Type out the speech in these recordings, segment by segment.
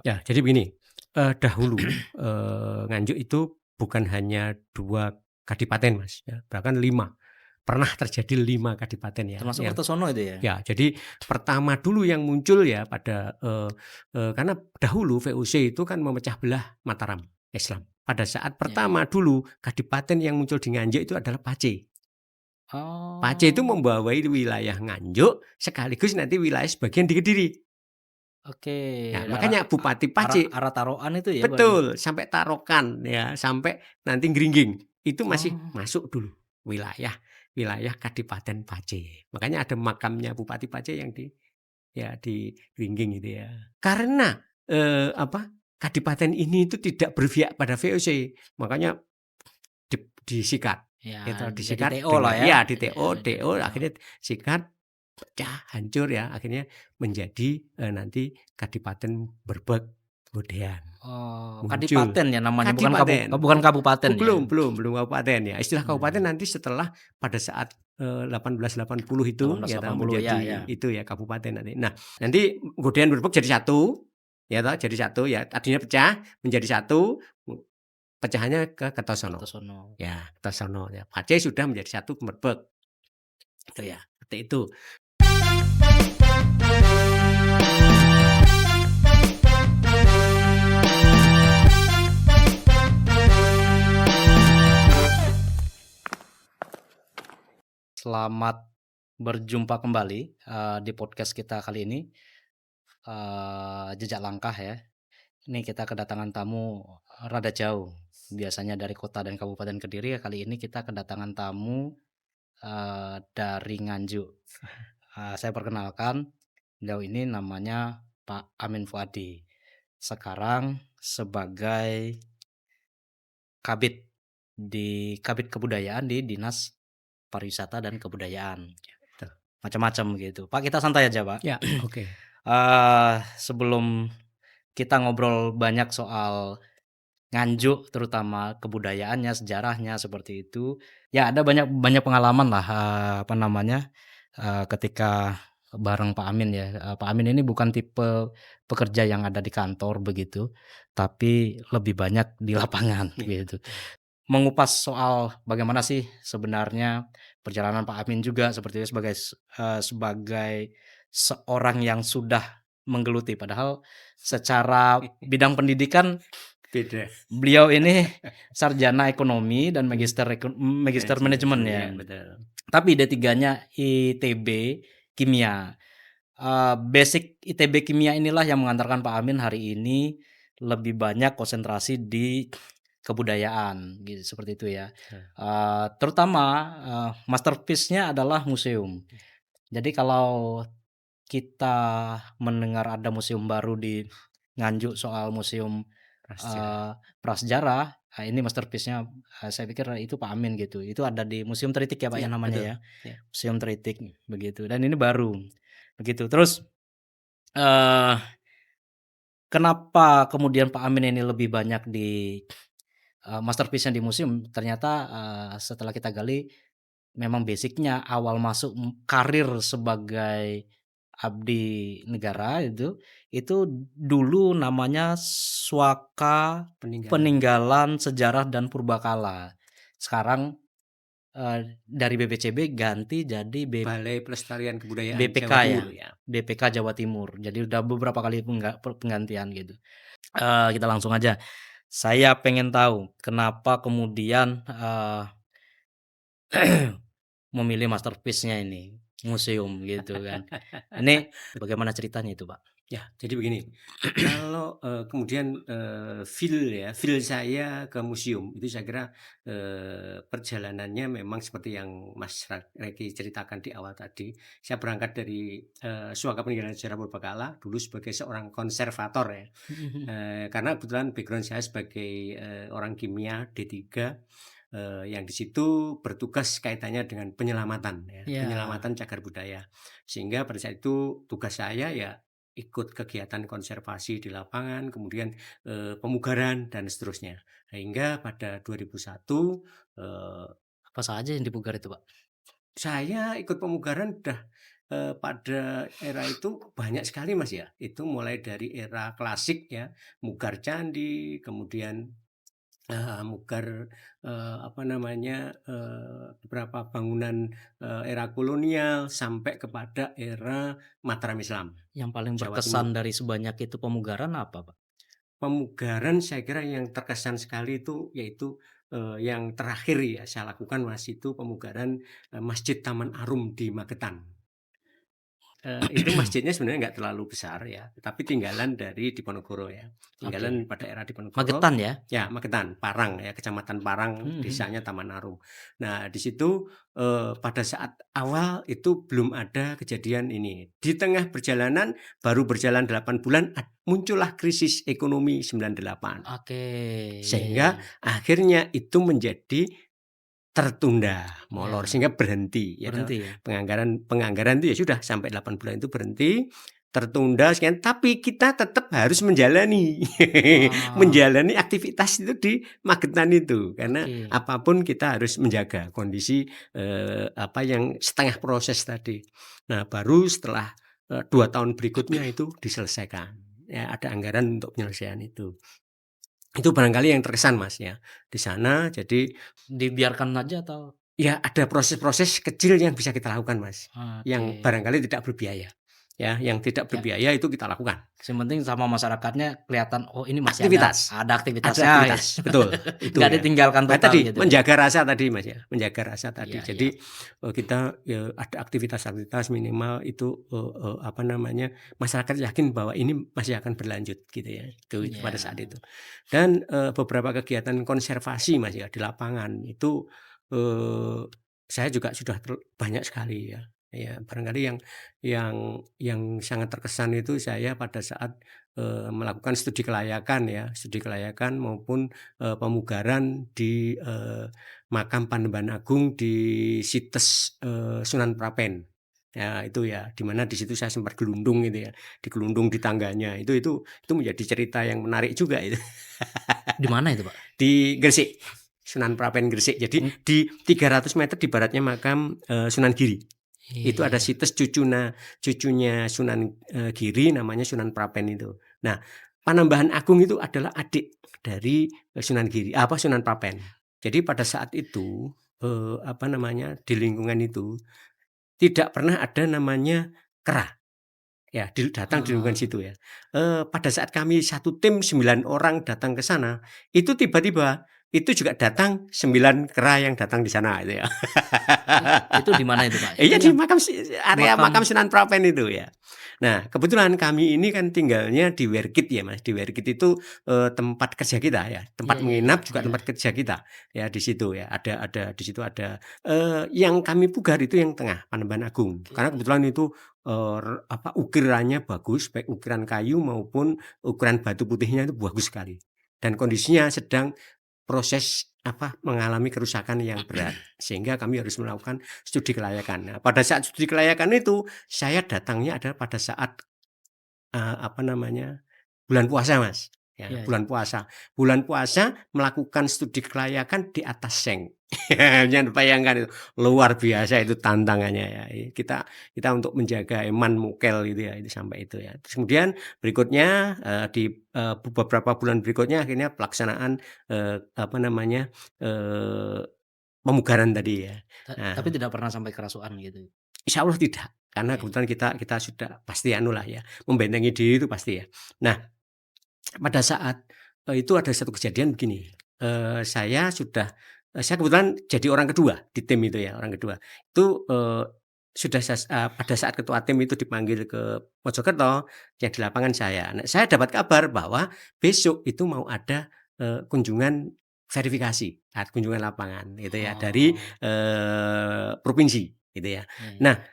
Ya, jadi begini, dahulu, Nganjuk itu bukan hanya 2 kadipaten, Mas, ya, bahkan 5. Pernah terjadi 5 kadipaten ya, Termasuk yang Kertosono itu ya? ya, jadi pertama dulu yang muncul ya pada, karena dahulu VOC itu kan memecah belah Mataram, Islam. Pada saat Ya. pertama dulu kadipaten yang muncul di Nganjuk itu adalah Pace. Pace itu Oh, membawai wilayah Nganjuk sekaligus nanti wilayah sebagian di Kediri. oke. Ya, Arah makanya a Bupati arah Pace arah Taroan itu ya berarti? betul, sampai Tarokan ya, sampai nanti Gringging. Itu masih Oh, masuk dulu wilayah wilayah Kadipaten Pace. Makanya ada makamnya Bupati Pace yang di Gringging itu ya. Karena, apa, Kadipaten ini itu tidak berpihak pada VOC, makanya disikat. Itu ya jadi disikat TO lah dengan ya? ya di Ya, TO, jadi DO TO. akhirnya sikat, pecah, hancur ya, akhirnya menjadi, nanti Kadipaten Berbek Bodean. Oh, Muncul. kadipaten ya namanya, Kadipaten, bukan kabupaten ya? belum kabupaten ya. Istilah kabupaten Mmm, nanti setelah pada saat, 1880 itu ya toh 1880 ya menjadi ya. itu ya kabupaten nanti. Nah, nanti kemudian Berbek jadi satu, ya toh, jadi satu ya, tadinya pecah menjadi satu, pecahannya ke Kertosono. Kertosono. Ya, Kertosono ya. Aceh sudah menjadi satu Berbek, itu ya, seperti itu. Selamat berjumpa kembali, di podcast kita kali ini, Jejak Langkah ya. Ini kita kedatangan tamu rada jauh, biasanya dari kota dan Kabupaten Kediri, kali ini kita kedatangan tamu, dari Nganjuk. Saya perkenalkan, beliau ini namanya Pak Amin Fuadi, sekarang sebagai Kabid Kabid Kebudayaan di Dinas Pariwisata dan Kebudayaan. Tuh. Macam-macam gitu. Pak, kita santai aja, Pak. Ya, oke. Sebelum kita ngobrol banyak soal Nganjuk, terutama kebudayaannya, sejarahnya seperti itu. Ya ada banyak banyak pengalaman lah, apa namanya, ketika bareng Pak Amin ya. Pak Amin ini bukan tipe pekerja yang ada di kantor begitu, tapi lebih banyak di lapangan Iya, gitu. betul. Mengupas soal bagaimana sih sebenarnya perjalanan Pak Amin juga seperti itu sebagai seorang yang sudah menggeluti, padahal secara bidang pendidikan Beda. beliau ini sarjana ekonomi dan Hmm, magister manajemen ya. ya betul. Tapi D3-nya ITB Kimia. Basic ITB Kimia inilah yang mengantarkan Pak Amin hari ini lebih banyak konsentrasi di kebudayaan gitu, seperti itu ya. Nah, Terutama, masterpiece-nya adalah museum. Jadi kalau kita mendengar ada museum baru di Nganjuk soal museum, prasejarah. eee, prasejarah, ini masterpiece-nya, saya pikir itu Pak Amin gitu. Itu ada di Museum Tritik ya Pak ya Iya, namanya betul. ya? Ya. Museum Tritik begitu dan ini baru, begitu. Terus, eee, kenapa kemudian Pak Amin ini lebih banyak di, masterpiece-nya di museum? Ternyata, setelah kita gali memang basic-nya awal masuk karir sebagai abdi negara itu dulu namanya Swaka Peninggalan Peninggalan Sejarah dan Purbakala. Sekarang, dari BPCB ganti jadi Balai Pelestarian Kebudayaan BPK Jawa ya, Timur ya. BPK Jawa Timur. Jadi udah beberapa kali penggantian gitu. Kita langsung aja. Saya pengen tahu kenapa kemudian, memilih masterpiece-nya ini, museum gitu kan. Ini bagaimana ceritanya itu, Pak? Ya, jadi begini, kalau, kemudian, feel saya ke museum itu saya kira, perjalanannya memang seperti yang Mas Reki ceritakan di awal tadi. Saya berangkat dari, Suaka Peninggalan Sejarah Purbakala dulu sebagai seorang konservator ya, Mhm. karena kebetulan background saya sebagai, orang kimia D3, yang di situ bertugas kaitannya dengan penyelamatan ya, Iya. penyelamatan cagar budaya. Sehingga pada saat itu tugas saya ya ikut kegiatan konservasi di lapangan, kemudian, pemugaran dan seterusnya. Sehingga pada 2001, eee, Apa saja yang dipugar itu, Pak? saya ikut pemugaran udah pada era itu banyak sekali Mas ya, itu mulai dari era klasik ya, Mugar Candi, kemudian Mugar, apa namanya, beberapa bangunan, era kolonial sampai kepada era Mataram Islam, Yang paling Jawa berkesan Timur. dari sebanyak itu pemugaran apa, Pak? Pemugaran saya kira yang terkesan sekali itu yaitu, yang terakhir ya saya lakukan Mas, itu pemugaran, Masjid Taman Arum di Magetan. Itu masjidnya sebenarnya nggak terlalu besar ya, tapi tinggalan dari Diponegoro ya, tinggalan Oke. pada era Diponegoro. Magetan ya? Ya, Magetan, Parang ya, Kecamatan Parang, Mhm mhm. desanya Taman Arum. Nah, di situ, pada saat awal itu belum ada kejadian ini. Di tengah perjalanan, baru berjalan 8 bulan, muncullah krisis ekonomi 98. Oke, iya iya Sehingga iya. akhirnya itu menjadi tertunda, molor, Iya, sehingga berhenti ya toh. berhenti ya? Penganggaran penganggaran itu ya sudah sampai 8 bulan itu berhenti, tertunda sekian, tapi kita tetap harus menjalani Wah, menjalani aktivitas itu di Magetan itu. Karena oke. apapun kita harus menjaga kondisi, apa yang setengah proses tadi. Nah, baru setelah, 2 tahun berikutnya itu diselesaikan. Ya, ada anggaran untuk penyelesaian itu. Itu barangkali yang terkesan Mas ya, di sana jadi Dibiarkan aja atau ya ada proses-proses kecil yang bisa kita lakukan Mas, oke. yang barangkali tidak berbiaya, ya, yang tidak Ya, berbiaya itu kita lakukan. yang penting sama masyarakatnya kelihatan, oh ini masih Aktivitas, ada ada aktivitasnya gitu. aktivitas, betul, itu Nggak ya. ditinggalkan Nah total tadi, gitu ya? menjaga rasa tadi Mas ya, menjaga rasa tadi. Iya Jadi, iya. kita, ada aktivitas-aktivitas minimal itu, apa namanya, masyarakat yakin bahwa ini masih akan berlanjut gitu ya, itu pada saat Iya. itu. Dan, beberapa kegiatan konservasi Mas ya, di lapangan itu, eee, saya juga sudah banyak sekali ya. Ya barangkali yang sangat terkesan itu saya pada saat, melakukan studi kelayakan ya, studi kelayakan maupun pemugaran di, makam Panembahan Agung di Situs, Sunan Prapen. Ya itu ya, di mana di situ saya sempat gelundung gitu ya, digelundung di tangganya, itu menjadi cerita yang menarik juga itu. Di mana itu, Pak? Di Gresik, Sunan Prapen Gresik. Jadi Mmm, di 300 meter di baratnya makam, Sunan Giri. iya Itu ada iya. situs cucunya Sunan, Giri namanya Sunan Prapen itu. Nah, Panembahan Agung itu adalah adik dari, Sunan Giri apa, Sunan Prapen. Jadi pada saat itu, apa namanya, di lingkungan itu tidak pernah ada namanya kera, ya datang di lingkungan Oh, situ ya. Pada saat kami satu tim 9 orang datang ke sana, itu tiba-tiba, itu juga datang 9 kera yang datang di sana itu ya. itu di mana itu, Pak? Itu Iya di yang area makam makam Sunan Prapen itu ya. Nah, kebetulan kami ini kan tinggalnya di Werkit ya, Mas. Di Werkit itu, tempat kerja kita ya, iya tempat iya iya menginap juga iya. tempat kerja kita, ya di situ ya. Ada di situ ada, yang kami pugar itu yang tengah, Panembahan Agung. Oke. Karena kebetulan itu, apa, ukirannya bagus, baik ukiran kayu maupun ukuran batu putihnya itu bagus sekali. Dan kondisinya sedang proses apa, mengalami kerusakan yang berat, sehingga kami harus melakukan studi kelayakan. Nah, pada saat studi kelayakan itu, saya datangnya adalah pada saat, apa namanya, bulan puasa, Mas, ya, Iya iya. bulan puasa. Bulan puasa melakukan studi kelayakan di atas seng. Jangan bayangkan itu, luar biasa itu tantangannya ya. Kita kita untuk menjaga iman mukel gitu ya, itu sampai itu ya. Terus kemudian berikutnya, di, beberapa bulan berikutnya akhirnya pelaksanaan, apa namanya, eee, pemugaran tadi ya. Tapi Nah, tidak pernah sampai kerasukan gitu? insya Allah tidak, karena Oke. kebetulan kita sudah pasti anulah ya, membentengi diri itu pasti ya. Nah, pada saat, itu ada satu kejadian begini, saya kebetulan jadi orang kedua di tim itu ya, orang kedua. Itu, pada saat ketua tim itu dipanggil ke Mojokerto, yang di lapangan saya. Nah, saya dapat kabar bahwa besok itu mau ada, kunjungan verifikasi, kunjungan lapangan gitu ya, dari, Oh, provinsi gitu ya. iya Nah, iya.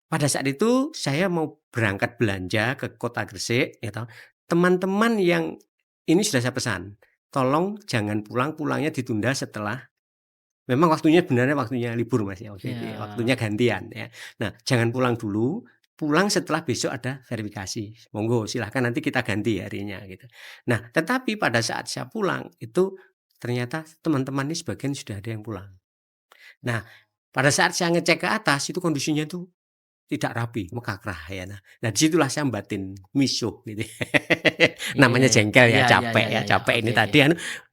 pada saat itu saya mau berangkat belanja ke kota Gresik ya toh, teman-teman yang ini sudah saya pesan, tolong jangan pulang, pulangnya ditunda setelah memang waktunya sebenarnya waktunya libur Mas ya waktu itu ya, Iya. waktunya gantian ya. Nah, jangan pulang dulu, pulang setelah besok ada verifikasi. Monggo silahkan nanti kita ganti harinya gitu. Nah, tetapi pada saat saya pulang itu ternyata teman-teman ini sebagian sudah ada yang pulang. Nah, pada saat saya ngecek ke atas itu kondisinya itu tidak rapi, mekakrah ya. Nah disitulah saya batin misyuh gitu. Iya Namanya jengkel ya, iya iya iya iya iya, capek oke ini oke. tadi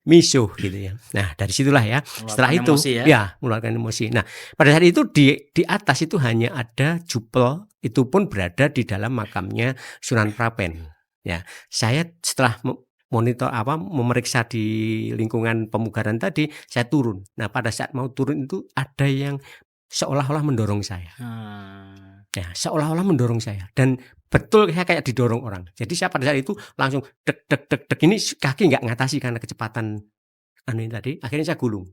misyuh gitu ya. Nah dari situlah ya, setelah Meluapkan itu emosi ya? ya mengeluarkan emosi. Nah pada saat itu di atas itu hanya ada jupel, itu pun berada di dalam makamnya Sunan Prapen. Ya, saya setelah monitor memeriksa di lingkungan pemugaran tadi, saya turun. Nah pada saat mau turun itu ada yang seolah-olah mendorong saya. Nah. Ya, seolah-olah mendorong saya dan betul saya kayak didorong orang. Jadi saya pada saat itu langsung deg deg deg deg ini kaki nggak ngatasi karena kecepatan ini tadi, akhirnya saya gulung.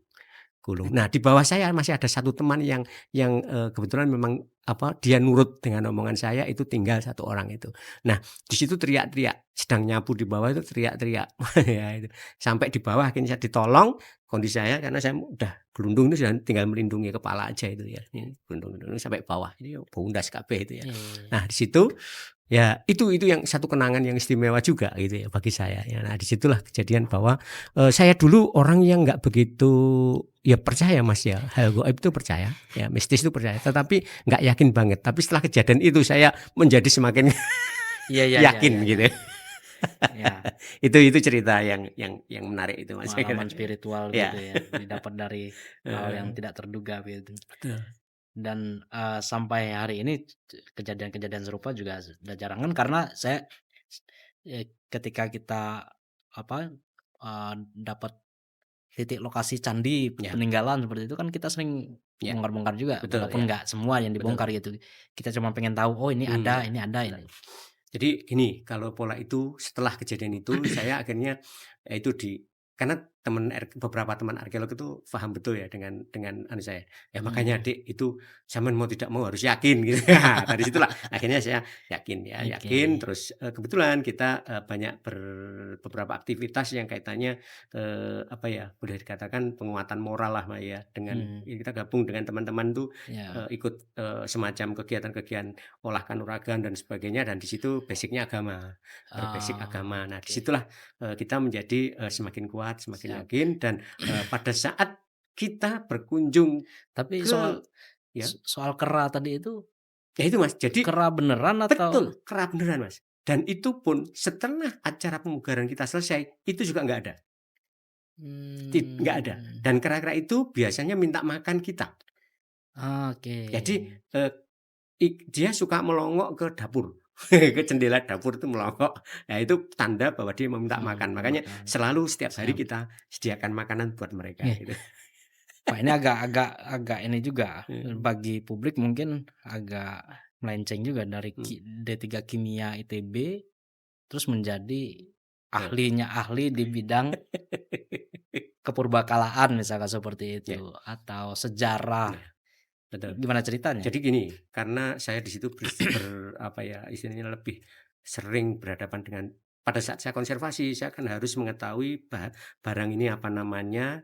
Nah, di bawah saya masih ada satu teman yang kebetulan memang dia nurut dengan omongan saya, itu tinggal satu orang itu. Nah, di situ teriak-teriak, sedang nyapu di bawah itu teriak-teriak. Ya itu. Sampai di bawah akhirnya saya ditolong, kondisi saya karena saya udah gelundung itu sudah tinggal melindungi kepala aja itu ya. Ini gelundung sampai bawah. Ini bundas kabeh itu ya. Iya iya iya. Nah, di situ ya itu yang satu kenangan yang istimewa juga gitu ya bagi saya ya. Nah disitulah kejadian bahwa saya dulu orang yang nggak begitu ya percaya Mas ya, hal gaib itu percaya ya, mistis itu percaya, tetapi nggak yakin banget. Tapi setelah kejadian itu saya menjadi semakin Iya iya iya yakin iya iya. gitu. Iya, Itu cerita yang menarik itu Mas. pengalaman spiritual Ya. gitu ya, didapat dari hal yang Eh, tidak terduga gitu. betul. Dan, sampai hari ini kejadian-kejadian serupa juga sudah jarang kan karena saya, ketika kita apa, dapat titik lokasi candi Ya, peninggalan seperti itu kan kita sering ya, bongkar-bongkar juga betul walaupun ya, nggak semua yang betul. dibongkar gitu. Kita cuma pengen tahu, "Oh Ya, ini ada betul. ini." Jadi gini, kalau pola itu setelah kejadian itu saya akhirnya ya itu karena beberapa teman arkeolog itu paham betul ya dengan saya. Ya makanya Mhm, Adik itu zaman mau tidak mau harus yakin gitu. Nah, dari situlah akhirnya saya yakin ya, oke. yakin terus kebetulan kita banyak beberapa aktivitas yang kaitannya apa ya, boleh dikatakan penguatan moral lah Mbak ya. Dengan Mmm, ya kita gabung dengan teman-teman tuh ya, ikut semacam kegiatan-kegiatan olah kanuragan dan sebagainya dan di situ basicnya agama, berbasic agama. Nah, oke, disitulah kita menjadi semakin kuat, semakin siap. yakin dan pada saat kita berkunjung Tapi soal ke ya, soal kera tadi itu, ya itu Mas. Jadi kera beneran atau betul, kerap beneran Mas. Dan itu pun setelah acara pemugaran kita selesai, itu juga nggak ada. Nggak ada. mmm, Dan kera-kera itu biasanya minta makan kita. oke. Jadi eh, dia suka melongok ke dapur, ke jendela dapur itu melongok. Nah, itu tanda bahwa dia meminta makan. Makanya Makan, selalu setiap hari siap. kita sediakan makanan buat mereka Nih, gitu. Pak, ini agak ini juga, Mhm, bagi publik mungkin agak melenceng juga dari mhm, D3 Kimia ITB, terus menjadi betul. ahlinya ahli di bidang kepurbakalaan misalkan seperti Ya, itu, atau sejarah. nah, betul. Gimana ceritanya? Jadi gini, karena saya di situ apa ya, istilahnya lebih sering berhadapan dengan pada saat saya konservasi, saya kan harus mengetahui barang ini apa namanya,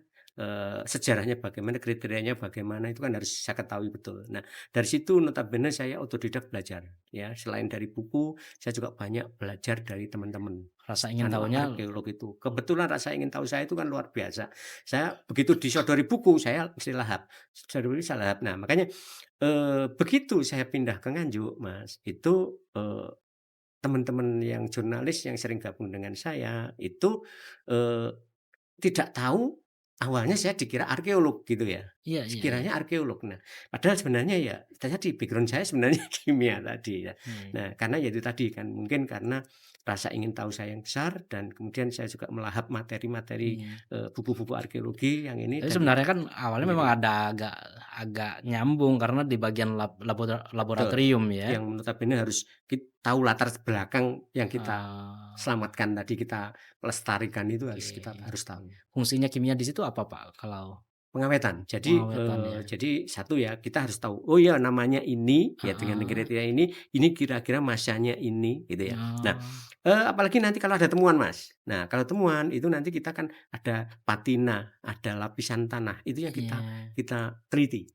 sejarahnya bagaimana, kriterianya bagaimana, itu kan harus saya ketahui betul. Nah, dari situ notabene saya otodidak belajar, ya. Selain dari buku, saya juga banyak belajar dari teman-teman, Rasa ingin tahunya arkeolog itu. Kebetulan rasa ingin tahu saya itu kan luar biasa. Saya begitu disodori buku, saya mesti lahap. Disodori saya lahap. Nah, makanya begitu saya pindah ke Nganjuk, Mas, itu, teman-teman yang jurnalis yang sering gabung dengan saya itu, eee, tidak tahu awalnya saya dikira arkeolog gitu ya, iya iya iya, dikiranya arkeolog. Nah, padahal sebenarnya ya tadi background saya sebenarnya kimia tadi ya. iya iya, Nah, karena ya itu tadi kan mungkin karena rasa ingin tahu saya yang besar dan kemudian saya juga melahap materi-materi, mhm. buku-buku arkeologi yang ini Tapi dan sebenarnya kan awalnya memang menjadi ada agak agak nyambung karena di bagian betul, laboratorium ya. yang notabene harus tahu latar belakang yang kita Oh, selamatkan tadi, kita lestarikan itu oke. harus kita harus tahu. Fungsinya kimia di situ apa, Pak, kalau Pengawetan. pengawetan ya? Jadi satu ya, kita harus tahu, oh ya namanya ini, ya dengan Heeh. kriteria ini kira-kira masanya ini, gitu ya. Nah, Oh, apalagi nanti kalau ada temuan Mas. Nah, kalau temuan itu nanti kita kan ada patina, ada lapisan tanah, itu yang kita iya. kita teliti,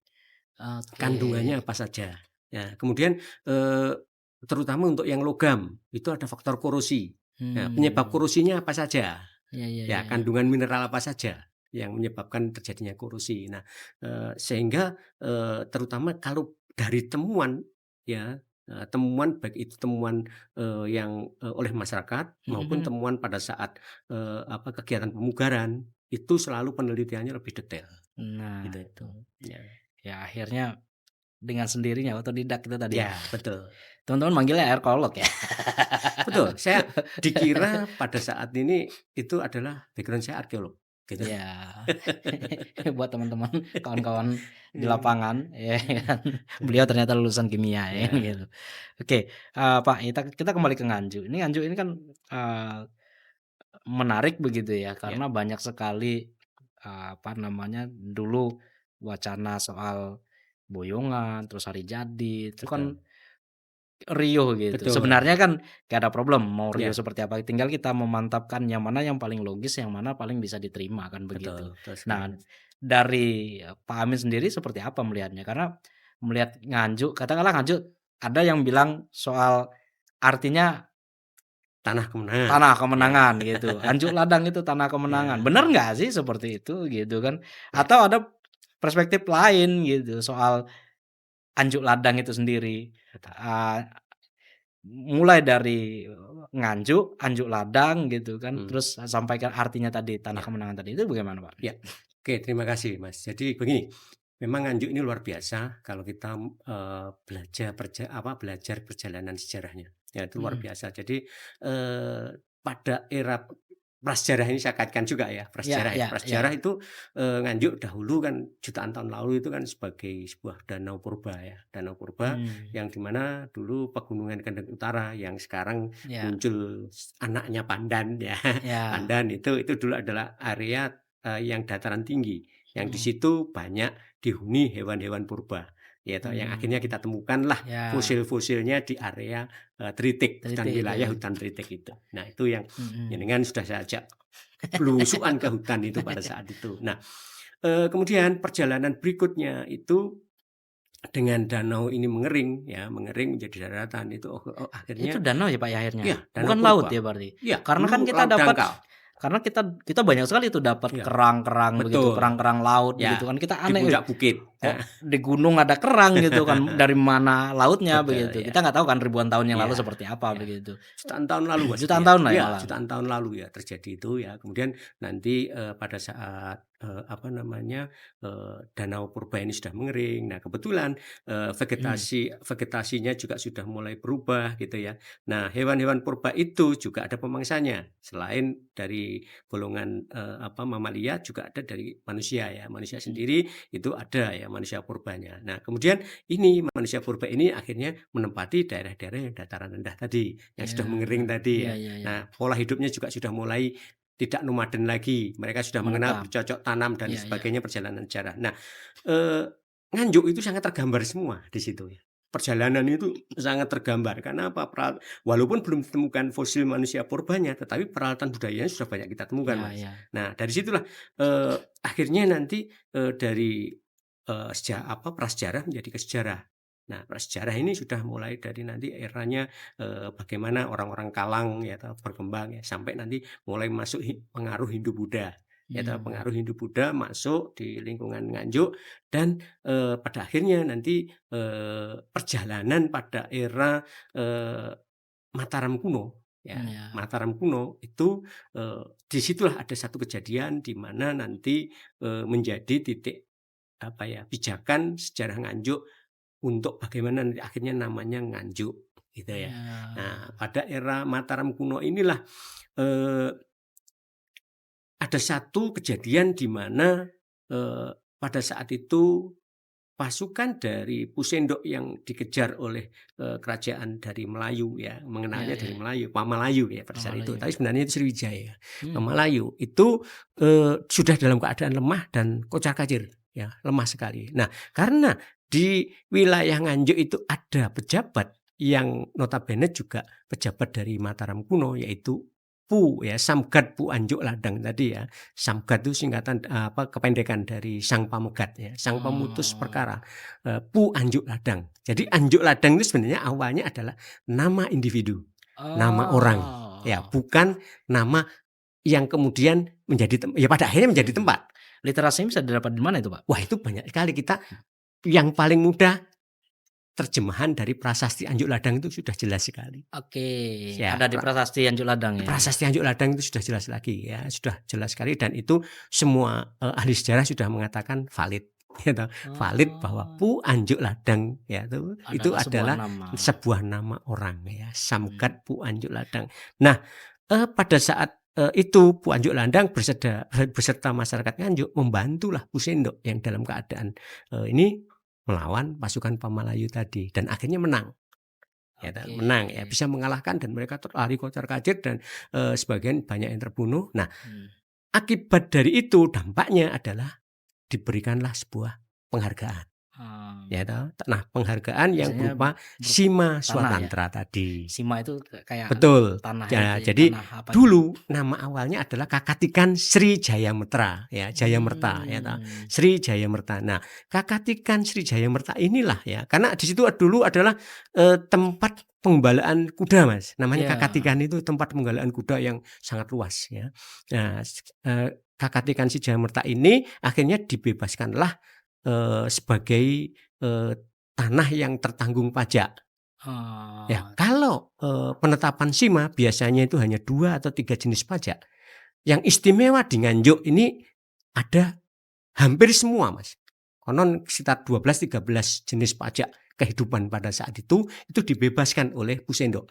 Oke. kandungannya apa saja. Ya, kemudian, terutama untuk yang logam, itu ada faktor korosi. Nah, penyebab Mmm. korosinya apa saja? Iya iya Ya, iya iya. kandungan mineral apa saja yang menyebabkan terjadinya korosi. Nah, sehingga, terutama kalau dari temuan ya, temuan baik itu temuan, yang, oleh masyarakat Mhm maupun mhm. temuan pada saat, kegiatan pemugaran, itu selalu penelitiannya lebih detail, Nah gitu. itu. Ya. Ya akhirnya dengan sendirinya otodidak itu tadi ya. Ya, betul. Teman-teman manggilnya arkeolog ya? Betul, saya dikira pada saat ini itu adalah background saya arkeolog, gitu. Ya. Buat teman-teman, kawan-kawan di Iya, lapangan ya kan, beliau heeh, ternyata lulusan kimia ya kan ya, gitu. Oke, Pak, kita kembali ke Nganjuk. Ini Nganjuk ini kan, eee, menarik begitu ya, ya, karena banyak sekali, apa namanya, dulu wacana soal boyongan, terus hari jadi, itu kan betul, riuh gitu. betul, Sebenarnya kan gak ada problem mau riuh ya, seperti apa, tinggal kita memantapkan yang mana yang paling logis, yang mana paling bisa diterima kan begitu. betul, betul sekali, Nah, Mas. dari Pak Amin sendiri seperti apa melihatnya? Karena melihat Nganjuk, katakanlah Nganjuk ada yang bilang soal artinya Tanah kemenangan, tanah ya, kemenangan gitu, Anjuk Ladang itu tanah kemenangan. ya, Bener nggak sih seperti itu gitu kan? ya, Atau ada perspektif lain gitu soal Anjuk Ladang itu sendiri? betul, Eee Mulai dari Nganjuk, Anjuk Ladang gitu kan, hmm, terus sampai ke artinya tadi, Tanah ya, Kemenangan tadi, itu bagaimana, Pak? ya. Oke, terima kasih, Mas. Jadi begini, memang Nganjuk ini luar biasa kalau kita, belajar perjalanan sejarahnya, ya itu luar Mhm, biasa. Jadi, pada era prasejarah ini saya kaitkan juga ya, iya prasejarah ya. iya iya, Prasejarah itu, Nganjuk dahulu kan jutaan tahun lalu itu kan sebagai sebuah danau purba ya, danau purba mmm, yang di mana dulu pegunungan Kendeng Utara yang sekarang iya muncul anaknya Pandan ya. iya, Pandan itu dulu adalah area, yang dataran tinggi, yang di mhm, situ banyak dihuni hewan-hewan purba, ya toh, yang akhirnya mmm, kita temukanlah iya, fosil-fosilnya di area, Tritik, hutan teliti itu wilayah ya, hutan Tritik itu. Nah, itu yang mhm. jenengan sudah saya ajak belusukan ke hutan itu pada saat itu. Nah, kemudian perjalanan berikutnya itu dengan danau ini mengering ya, mengering menjadi daratan itu, Itu akhirnya danau ya, Pak, ya akhirnya? ya danau Bukan laut purba. ya berarti? Iya, Karena kan dulu kita laut dapat dangkal. karena kita banyak sekali tuh dapat Iya, kerang-kerang begitu, betul. kerang-kerang laut begitu Ya, kan, kita di aneh, puncak bukit. kok di gunung ada kerang gitu kan, dari mana lautnya Betul, begitu. ya. Kita nggak tahu kan ribuan tahun yang lalu Iya, seperti apa ya. begitu. Jutaan tahun lalu Mas itu Jutaan ya. tahun lah ya Iya, malah. jutaan tahun lalu ya terjadi itu ya. Kemudian nanti, pada saat, danau purba ini sudah mengering. Nah kebetulan, Mhm, vegetasinya juga sudah mulai berubah gitu ya. Nah hewan-hewan purba itu juga ada pemangsanya. Selain dari golongan, mamalia juga ada dari manusia ya. Manusia mhm, sendiri itu ada ya manusia purbanya. Nah kemudian ini manusia purba ini akhirnya menempati daerah-daerah yang dataran rendah tadi, yang iya, sudah mengering tadi iya ya. iya iya, Nah, pola hidupnya juga sudah mulai tidak nomaden lagi, mereka sudah mengenal menetap, bercocok tanam dan iya iya, sebagainya perjalanan sejarah. Nah, eee, Nganjuk itu sangat tergambar semua di situ ya. Perjalanan itu sangat tergambar, karena apa, walaupun belum ditemukan fosil manusia purbanya, tetapi peralatan budayanya sudah banyak kita temukan, iya Mas. iya, Nah, dari situlah, akhirnya nanti, dari, prasejarah menjadi ke sejarah. Nah, prasejarah ini sudah mulai dari nanti eranya, bagaimana orang-orang Kalang ya toh berkembang ya, sampai nanti mulai masuk pengaruh Hindu-Buddha, ya toh, mmm, pengaruh Hindu-Buddha masuk di lingkungan Nganjuk dan, pada akhirnya nanti, perjalanan pada era, eee, Mataram kuno ya, iya, Mataram kuno itu, di situlah ada satu kejadian di mana nanti, menjadi titik pijakan sejarah Nganjuk untuk bagaimana nanti akhirnya namanya Nganjuk, gitu ya. iya, Nah, pada era Mataram kuno inilah, eee, ada satu kejadian di mana, pada saat itu pasukan dari Pusendok yang dikejar oleh, kerajaan dari Melayu ya, iya mengenalnya iya, dari Melayu, Pamalayu ya pada saat itu, Pamalayu, tapi sebenarnya itu Sriwijaya. mmm, Pamalayu itu, sudah dalam keadaan lemah dan kocar-kacir ya, lemah sekali. Nah, karena di wilayah Nganjuk itu ada pejabat yang notabene juga pejabat dari Mataram kuno, yaitu Pu ya, Samgat Pu Anjuk Ladang tadi ya. Samgat itu singkatan, kependekan dari Sang Pamegat ya, Sang Pemutus oh, Perkara, Pu Anjuk Ladang. Jadi Anjuk Ladang itu sebenarnya awalnya adalah nama individu, nama orang, ya oh, bukan nama yang kemudian ya pada akhirnya menjadi mhm, tempat. literasinya bisa didapat di mana itu, Pak? Wah itu banyak sekali kita yang paling mudah terjemahan dari prasasti Anjuk Ladang itu sudah jelas sekali. Oke, Ya, ada di prasasti Anjuk Ladang ya. Prasasti Anjuk Ladang itu sudah jelas lagi ya, sudah jelas sekali dan itu semua ahli sejarah sudah mengatakan valid. Gitu. Valid bahwa Pu Anjuk Ladang ya itu adalah sebuah nama orang ya, Samgat Pu Anjuk Ladang. Nah, pada saat itu Pu Anjuk Ladang beserta masyarakat Nganjuk membantulah Pu Sendok yang dalam keadaan ini melawan pasukan Pamalayu tadi dan akhirnya menang. Ya, menang ya, bisa mengalahkan dan mereka lari kocar-kacir dan sebagian banyak yang terbunuh. Nah, akibat dari itu dampaknya adalah diberikanlah sebuah penghargaan. Ya toh. Nah, penghargaan yang berupa Sima Swatantra tadi. Sima itu kayak betul. Tanah Ya, itu, jadi tanah apa dulu nama awalnya adalah Kakatikan Sri Jayamerta ya, Jayamerta ya toh. Sri Jayamerta. Nah, Kakatikan Sri Jayamerta inilah ya, karena di situ dulu adalah tempat penggembalaan kuda, Mas. Namanya Kakatikan itu tempat penggembalaan kuda yang sangat luas ya. Nah, Kakatikan Sri Jayamerta ini akhirnya dibebaskanlah sebagai tanah yang tertanggung pajak. Ya, kalau penetapan Sima biasanya itu hanya 2 atau 3 jenis pajak. Yang istimewa di Nganjuk ini ada hampir semua, Mas. Konon sekitar 12-13 jenis pajak kehidupan pada saat itu dibebaskan oleh Pu Sendok.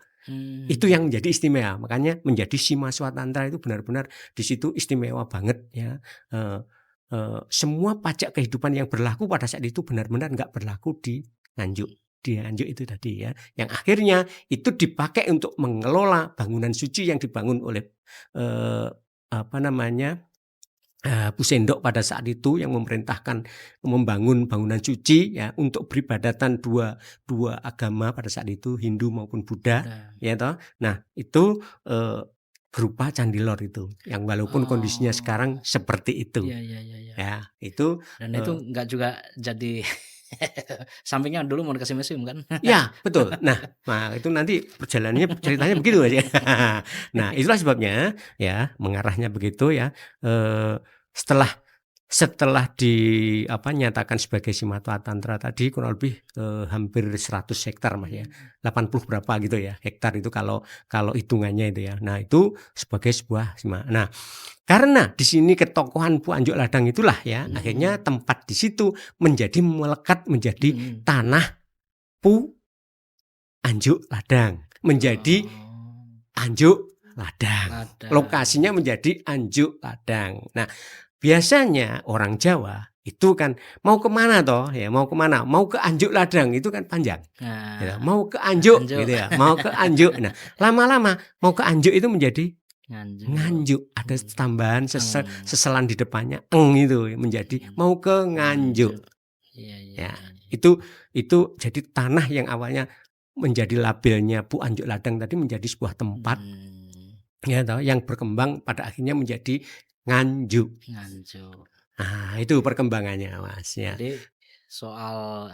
Itu yang menjadi istimewa. Makanya menjadi Sima Swatantra itu benar-benar di situ istimewa banget ya. Semua pajak kehidupan yang berlaku pada saat itu benar-benar nggak berlaku di Nganjuk. Di Nganjuk itu tadi ya, yang akhirnya itu dipakai untuk mengelola bangunan suci yang dibangun oleh Pu Sendok pada saat itu yang memerintahkan membangun bangunan suci ya untuk beribadatan dua agama pada saat itu, Hindu maupun Buddha ya toh. Nah, itu berupa Candi Lor itu yang walaupun kondisinya sekarang seperti itu. Ya, itu dan itu enggak juga jadi sampingnya dulu mau dikasih museum kan? Ya, betul. Nah, itu nanti perjalanannya ceritanya begitu aja. Nah, itulah sebabnya ya mengarahnya begitu ya. Setelah nyatakan sebagai Sima Swatantra tadi kurang lebih hampir 100 hektar Mas ya. 80 berapa gitu ya hektar itu kalau hitungannya itu ya. Nah, itu sebagai sebuah Sima. Nah, karena di sini ketokohan Pu Anjuk Ladang itulah ya, akhirnya tempat di situ melekat menjadi tanah Pu Anjuk Ladang, menjadi Anjuk Ladang. Lokasinya menjadi Anjuk Ladang. Nah, biasanya orang Jawa itu kan mau kemana toh ya, mau kemana, mau ke Anjuk Ladang itu kan panjang gitu. Mau ke Anjuk gitu ya, mau ke Anjuk. Nah, lama-lama mau ke Anjuk itu menjadi Nganjuk, ada tambahan seselan di depannya itu menjadi mau ke Nganjuk. Ya, itu jadi tanah yang awalnya menjadi labelnya Pu Anjuk Ladang tadi menjadi sebuah tempat ya toh, yang berkembang pada akhirnya menjadi Nganjuk. Nah, itu perkembangannya, Mas ya. Jadi soal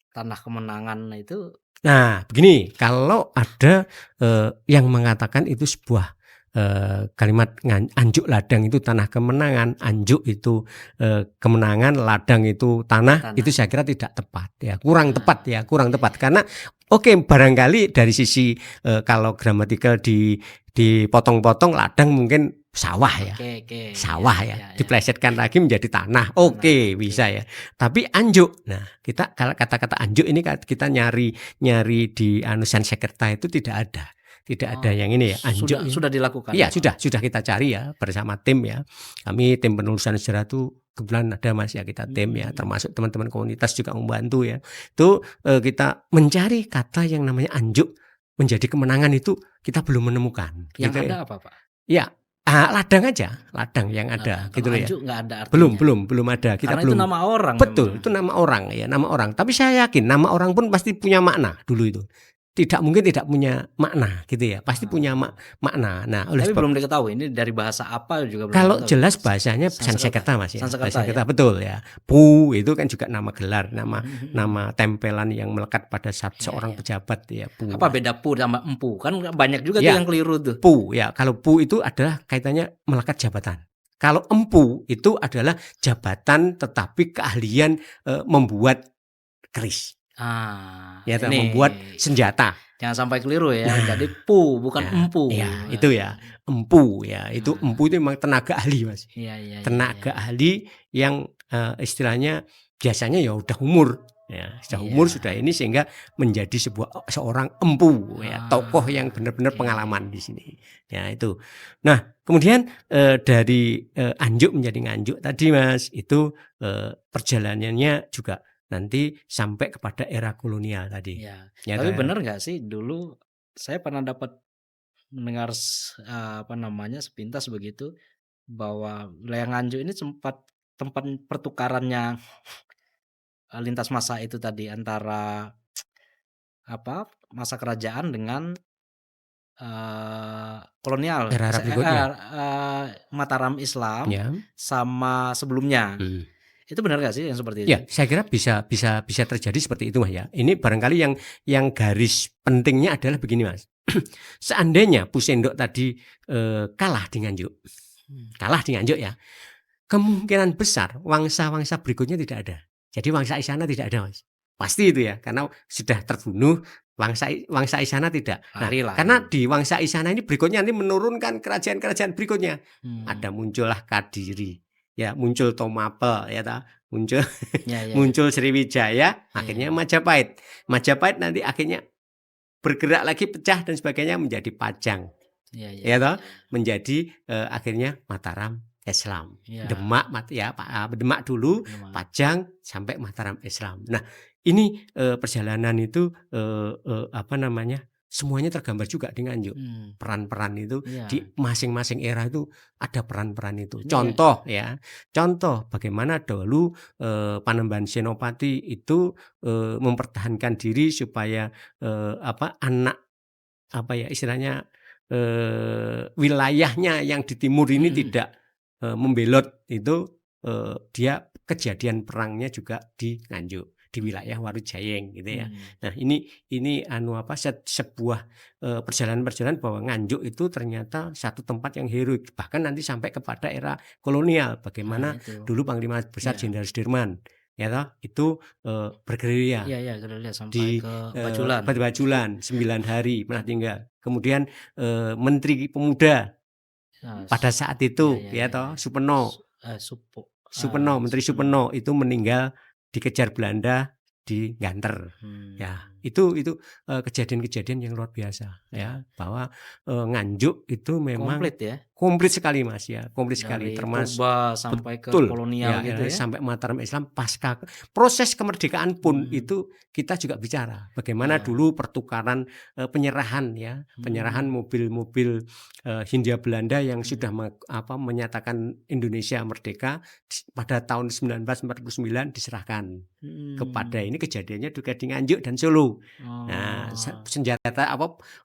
tanah kemenangan itu. Nah, begini, kalau ada yang mengatakan itu sebuah kalimat Anjuk Ladang itu tanah kemenangan, Anjuk itu kemenangan, Ladang itu tanah, itu saya kira tidak tepat ya, kurang tepat karena barangkali dari sisi kalau gramatikal dipotong-potong ladang mungkin sawah ya, sawah ya, diplesetkan lagi menjadi tanah, bisa ya. Tapi Anjuk, nah kita kalau kata-kata Anjuk ini kita nyari di Sanskerta itu tidak ada yang ini ya, Anjuk sudah dilakukan. Iya, sudah kita cari ya bersama tim ya. Kami tim penelusuran sejarah itu kebetulan ada Mas ya, kita tim ya, termasuk teman-teman komunitas juga membantu ya. Itu kita mencari kata yang namanya Anjuk menjadi kemenangan itu kita belum menemukan. Yang gitu ada ya. apa, Pak? Ya, ladang aja, ladang yang ada gitu ya. Anjuk nggak ada artinya. Belum ada. Kita karena belum. Itu nama orang. Betul, memang. Itu nama orang ya, nama orang. Tapi saya yakin nama orang pun pasti punya makna dulu itu. Tidak mungkin tidak punya makna gitu ya, pasti punya makna. Nah, tapi belum diketahui ini dari bahasa apa juga belum. Kalau jelas bahasanya Sanskerta Mas ya. Sanskerta, betul ya. Pu itu kan juga nama gelar, nama tempelan yang melekat pada seorang pejabat ya. Pu. Apa beda Pu sama Empu? Kan banyak juga tuh yang keliru tuh. Pu ya, kalau Pu itu adalah kaitannya melekat jabatan. Kalau Empu itu adalah jabatan tetapi keahlian membuat keris. Ya toh, ini membuat senjata. jangan sampai keliru ya. Nah, Jadi pu bukan ya, empu. ya itu ya, empu ya. Itu Nah, empu itu memang tenaga ahli, Mas. iya iya iya iya. Tenaga ahli yang istilahnya biasanya ya udah umur. Ya, sudah umur Iya. sudah ini sehingga menjadi seorang empu ya, tokoh yang benar-benar Oke. pengalaman di sini. Ya itu. Nah, kemudian dari Anjuk menjadi Nganjuk tadi, Mas, itu perjalanannya juga nanti sampai kepada era kolonial tadi. Iya. Ya Tapi toh ya. benar nggak sih dulu saya pernah dapat mendengar sepintas begitu bahwa wilayah Nganjuk ini sempat tempat pertukarannya lintas masa itu tadi antara masa kerajaan dengan kolonial Era-era berikutnya. Mataram Islam Ya. sama sebelumnya. Hmm. Itu benar nggak sih yang seperti itu? Ya, saya kira bisa terjadi seperti itu, Mas, ya. Ini barangkali yang garis pentingnya adalah begini, Mas. Seandainya Pusendok tadi kalah di Nganjuk. Kalah di Nganjuk ya. Kemungkinan besar wangsa-wangsa berikutnya tidak ada. Jadi wangsa Isana tidak ada, Mas. Pasti itu ya, karena sudah terbunuh wangsa Isana tidak. Nah, Lari. karena di wangsa Isana ini berikutnya nanti menurunkan kerajaan-kerajaan berikutnya. Ada Hmm. muncullah Kadiri, ya muncul Tomapel, ya ta, muncul Ya, ya, muncul Sriwijaya, akhirnya ya. Majapahit. Majapahit nanti akhirnya bergerak lagi pecah dan sebagainya menjadi Pajang. Ya toh, menjadi akhirnya Mataram Islam. Ya. Demak ya, Demak dulu, Demak. Pajang sampai Mataram Islam. Nah, ini perjalanan itu apa namanya? Semuanya tergambar juga di Nganjuk. Peran-peran itu Ya. di masing-masing era itu ada peran-peran itu. Ini Contoh ya. Contoh bagaimana dulu Panembahan Senopati itu mempertahankan diri supaya anak istilahnya wilayahnya yang di timur ini tidak membelot itu dia kejadian perangnya juga di Nganjuk, di wilayah Warujayeng gitu ya. Nah, ini sebuah perjalanan bahwa Nganjuk itu ternyata satu tempat yang heroik, bahkan nanti sampai kepada era kolonial bagaimana dulu Panglima Besar Jenderal Sudirman ya toh, itu bergerilya sampai di ke Bajulan 9 hari pernah tinggal. Kemudian Menteri Pemuda pada saat itu ya toh Supeno, Menteri Supeno itu meninggal dikejar Belanda di Ganter. Ya, itu kejadian-kejadian yang luar biasa ya, bahwa Nganjuk itu memang komplit sekali, Mas ya, komplit sekali, termasuk sampai ke kolonial ya, sampai Mataram Islam pasca proses kemerdekaan pun itu kita juga bicara bagaimana dulu pertukaran penyerahan mobil-mobil Hindia Belanda yang sudah menyatakan Indonesia merdeka pada tahun 1949 diserahkan kepada ini. Kejadiannya juga di Nganjuk dan Solo. Nah, senjata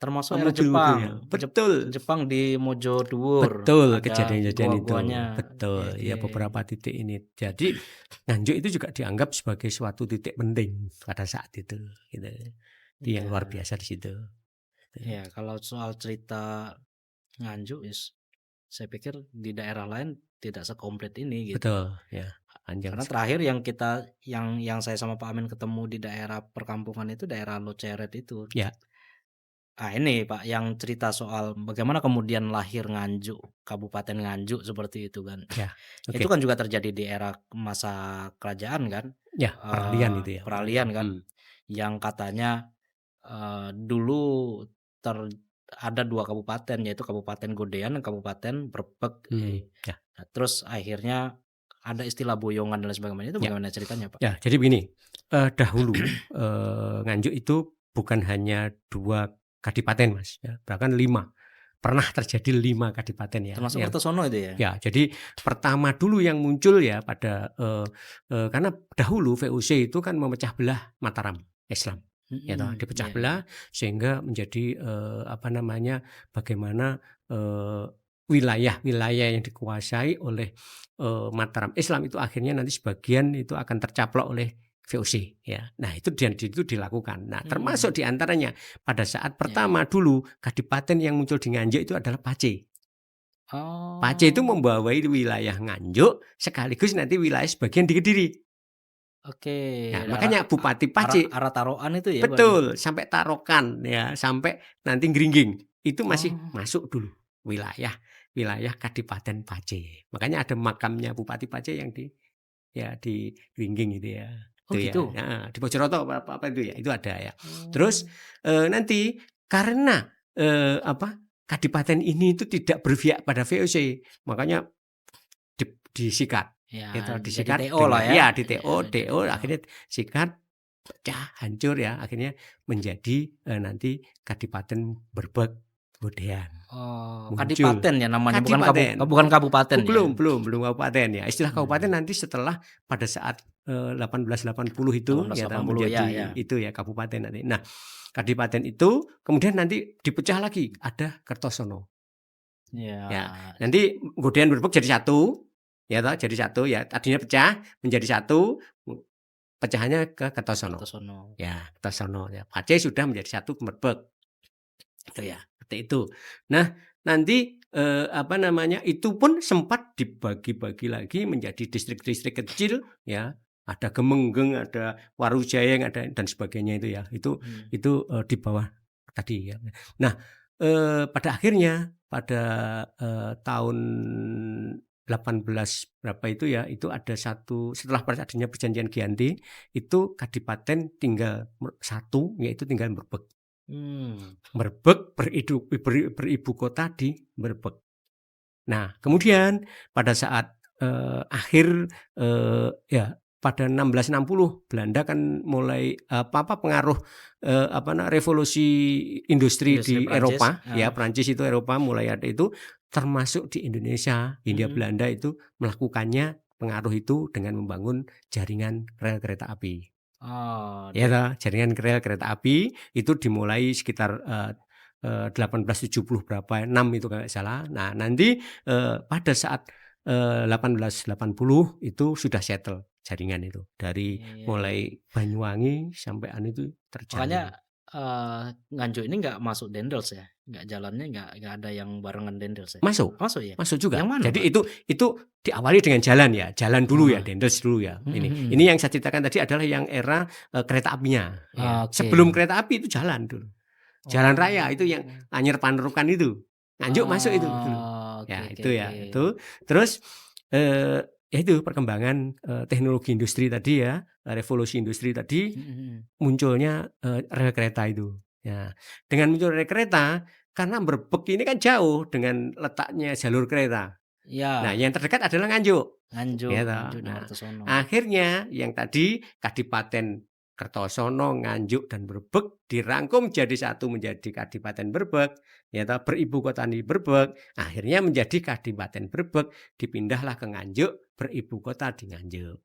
termasuk era Jepang. Betul. Jepang di Mojo Dhuwur. Betul, kejadian-kejadian itu. Ya, Betul, ya beberapa titik ini. Jadi Nganjuk itu juga dianggap sebagai suatu titik penting pada saat itu gitu. Itu yang luar biasa di situ. Ya, kalau soal cerita Nganjuk saya pikir di daerah lain tidak sekomplit ini gitu. Betul, ya. Karena terakhir yang saya sama Pak Amin ketemu di daerah perkampungan itu daerah Loceret itu. Ya. Ini Pak yang cerita soal bagaimana kemudian lahir Nganjuk, Kabupaten Nganjuk seperti itu kan. Ya. Okay. Itu kan juga terjadi di era masa kerajaan kan. Ya, peralihan itu ya. Peralihan kan. Yang katanya dulu ada 2 kabupaten, yaitu Kabupaten Godean dan Kabupaten Brebek. Ya. Nah, terus akhirnya ada istilah boyongan dan lain sebagainya. Itu bagaimana ceritanya, Pak? Ya, jadi begini. Dahulu Nganjuk itu bukan hanya 2 kadipaten, Mas, ya, bahkan 5. Pernah terjadi 5 kadipaten ya. Termasuk Kertosono itu ya? Ya, jadi pertama dulu yang muncul ya pada karena dahulu VOC itu kan memecah belah Mataram Islam. Ya toh, dipecah belah sehingga menjadi bagaimana wilayah-wilayah yang dikuasai oleh Mataram Islam itu akhirnya nanti sebagian itu akan tercaplok oleh VOC ya. Nah, itu dilakukan. Nah, termasuk diantaranya pada saat pertama dulu kadipaten yang muncul di Nganjuk itu adalah Pace. Pace itu membawai wilayah Nganjuk sekaligus nanti wilayah sebagian di Kediri. Oke, Nah, arah makanya Bupati arah Pace arah Taroan itu ya berarti? betul, sampai Tarokan ya, sampai nanti Gringging, itu masih Oh, masuk dulu wilayah wilayah Kadipaten Pace. Makanya ada makamnya Bupati Pace yang di Gringging itu ya. oh Itu ya, gitu? heeh, di Pojoroto apa itu ya, itu ada ya. Terus, Oh, nanti karena, Kadipaten ini itu tidak berpihak pada VOC, makanya disikat, ya gitu, jadi disikat TO lah dengan ya? ya di Ya TO, jadi DO TO. akhirnya sikat, pecah, hancur ya, akhirnya menjadi, nanti Kadipaten Berbek Bodean, Oh, muncul. kadipaten ya namanya Kadipaten, bukan kabupaten ya? belum kabupaten ya, istilah kabupaten Mhm, nanti setelah pada saat, 1880 itu ya toh 1880 ya menjadi ya. itu ya kabupaten nanti. Nah, Kadipaten itu kemudian nanti dipecah lagi, ada Kertosono. Ya, Ya, nanti kemudian Berbek jadi satu, ya toh, jadi satu ya, tadinya pecah menjadi satu, pecahannya ke Kertosono. Kertosono. Ya, Kertosono ya. Aceh sudah menjadi satu Berbek. Itu ya, seperti itu. Nah, nanti itu pun sempat dibagi-bagi lagi menjadi distrik-distrik kecil ya. Ada Gemenggeng, ada Warujayeng, ada dan sebagainya itu ya. Mhm. Itu di bawah tadi ya. Nah, pada akhirnya pada tahun 18 berapa itu ya, itu ada satu setelah adanya perjanjian Giyanti, itu kadipaten tinggal satu, yaitu tinggal Berbek. Mmm, Berbek beribu kota di Berbek. Nah, kemudian pada saat, akhir, ya pada 1660 Belanda kan mulai, pengaruh, revolusi industri industri di Prancis, Eropa, ya Prancis itu Eropa mulai ada itu, termasuk di Indonesia. Hindia mhm. Belanda itu melakukannya pengaruh itu dengan membangun jaringan rel kereta api. Oh, Ya toh, jaringan rel kereta api itu dimulai sekitar, 1870 berapa, 6 itu kalau nggak salah. Nah, nanti, pada saat, 1880 itu sudah settle jaringan itu. Dari iya iya. mulai Banyuwangi sampai itu Makanya, terjalin. Nganjuk ini nggak masuk Dendels ya? Nggak jalannya nggak ada yang barengan Dendels ya? Masuk, Masuk ya? masuk juga. Yang mana, Jadi Pak? itu diawali dengan jalan ya, jalan dulu ya, Ah, Dendels dulu ya, mhm ini. Ini mhm. yang saya ceritakan tadi adalah yang era, kereta apinya, ya. Oke. Sebelum kereta api itu jalan dulu. Jalan raya itu yang Oh. Anyer Panderukan itu, Nganjuk masuk itu dulu. Oh, oke Ya oke itu oke. ya, itu. Terus, ya itu perkembangan, teknologi industri tadi ya, revolusi industri tadi, Mhm mhm. munculnya, rel kereta itu. Ya, dengan muncul rel kereta, karena Brebek ini kan jauh dengan letaknya jalur kereta. Nah, Iya, yang terdekat adalah Nganjuk. Ya toh. Nganjuk dan Nah, Kertosono. akhirnya yang tadi Kadipaten Kertosono, Nganjuk, dan Berbek dirangkum jadi satu menjadi Kadipaten Berbek, ya toh, beribu kota di Berbek, akhirnya menjadi Kadipaten Berbek, dipindahlah ke Nganjuk, beribu kota di Nganjuk.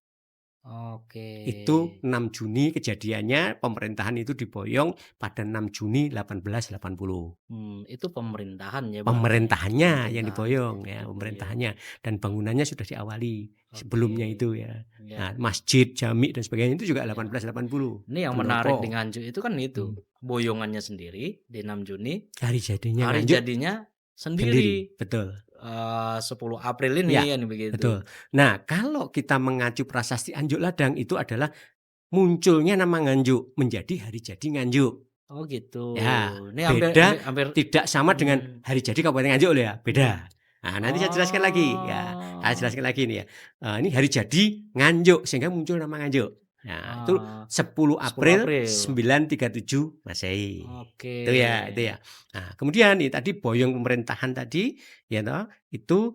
Oke. Itu 6 Juni kejadiannya, pemerintahan itu diboyong pada 6 Juni 1880. Itu pemerintahan ya berarti? Pemerintahannya yang Pemerintahan diboyong ya, diboyong. pemerintahannya dan bangunannya sudah diawali sebelumnya Oke. itu ya. Ya. Nah, masjid, jami dan sebagainya itu juga Ya. 1880. Ini yang menarik di Pendopo. Nganjuk itu kan itu, Hmm. boyongannya sendiri di 6 Juni, Hari jadinya hari Nganjuk jadinya sendiri, sendiri, betul. 10 April Ya, ini kan begitu. betul. Nah, kalau kita mengacu prasasti Anjuk Ladang itu adalah munculnya nama Nganjuk menjadi hari jadi Nganjuk. Oh gitu. Ya, Ini hampir beda hampir hampir tidak sama dengan mmm, hari jadi Kabupaten Nganjuk loh ya, mhm. beda. Nah, nanti saya jelaskan lagi ya, saya Oh, jelaskan lagi nih ya. Ini hari jadi Nganjuk sehingga muncul nama Nganjuk. Nah, itu eee, 10 10 April April. 937 Masehi. Oke. Itu ya. Nah, kemudian nih tadi boyong pemerintahan tadi ya toh, itu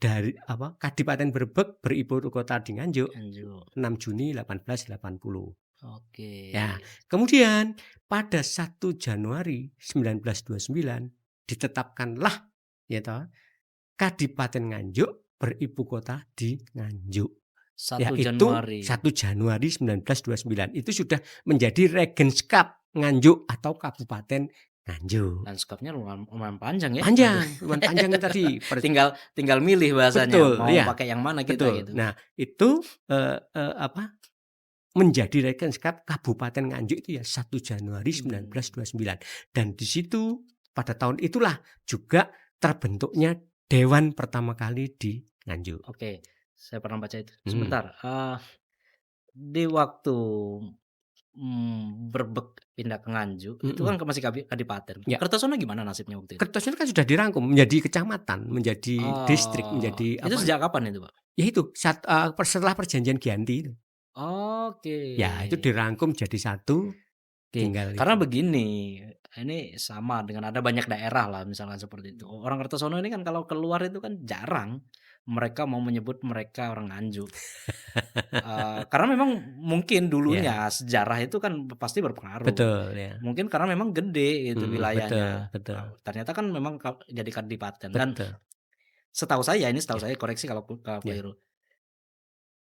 dari Kadipaten Berbek beribu kota di Nganjuk Nganjuk. 6 Juni 1880. Oke. Ya, kemudian pada 1 Januari 1929 ditetapkanlah ya toh, Kadipaten Nganjuk beribu kota di Nganjuk. 1 Yaitu Januari. 1 Januari 1929 itu sudah menjadi Regenskap Nganjuk atau Kabupaten Nganjuk. Lanskapnya lumayan panjang ya, Nganjuk. Panjang, lumayan panjang itu tadi. Tinggal milih bahasanya, Betul, mau ya, pakai yang mana kita betul. gitu. Nah, itu menjadi Regenskap Kabupaten Nganjuk itu ya 1 Januari Mmm, 1929 dan di situ pada tahun itulah juga terbentuknya dewan pertama kali di Nganjuk. oke, saya pernah baca itu. Hmm. Sebentar, di waktu, Berbek pindah ke Nganjuk, itu Mhm, kan masih kadipaten. ya. Kertosono gimana nasibnya waktu itu? Kertosono kan sudah dirangkum menjadi kecamatan, menjadi distrik, Oh, menjadi itu apa, sejak kapan itu, Pak? ya itu setelah perjanjian Giyanti itu. Oke. Ya itu dirangkum jadi satu, Oke, tinggal karena itu. begini, ini sama dengan ada banyak daerah lah misalkan seperti itu. Orang Kertosono ini kan kalau keluar itu kan jarang mereka mau menyebut mereka orang Nganjuk. Karena memang mungkin Ya, dulunya sejarah itu kan pasti berpengaruh. betul ya. Mungkin karena memang gede gitu Betul wilayahnya. betul Ternyata kan memang jadi kadipaten dan betul. setahu Ya saya koreksi kalau ya. keliru.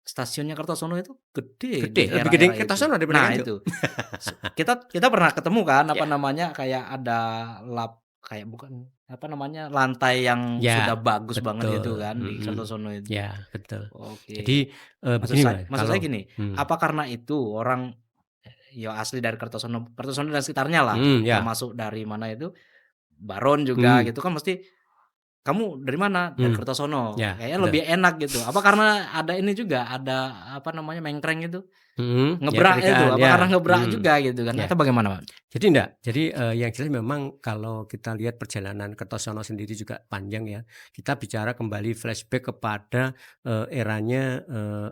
Stasiunnya Kertosono itu gede di Gede, lebih gede era-era itu. Kertosono daripada Nah Nganjuk. itu. Kita kita pernah ketemu kan, apa Ya namanya, kayak ada kayak bukan, apa namanya, lantai yang sudah ya, bagus banget itu betul, kan di Kertosono itu. ya betul. Oke. Jadi, begini Mas, Maksud saya kalau gini, apa karena itu orang, ya asli dari Kertosono Kertosono dan sekitarnya lah, ya, termasuk dari mana itu, Baron juga mhm gitu kan mesti, "Kamu dari mana?" "Dari mhm, Kertosono." ya Kayaknya betul, lebih enak gitu. Apa karena ada ini juga, ada apa namanya, mengkreng itu? ya Ngebrak itu, pernikahan, apa ya, karena ngebrak juga gitu kan, ya. atau bagaimana, Pak? Jadi enggak, jadi, yang jelas memang kalau kita lihat perjalanan Kertosono sendiri juga panjang ya. Kita bicara kembali flashback kepada, eranya,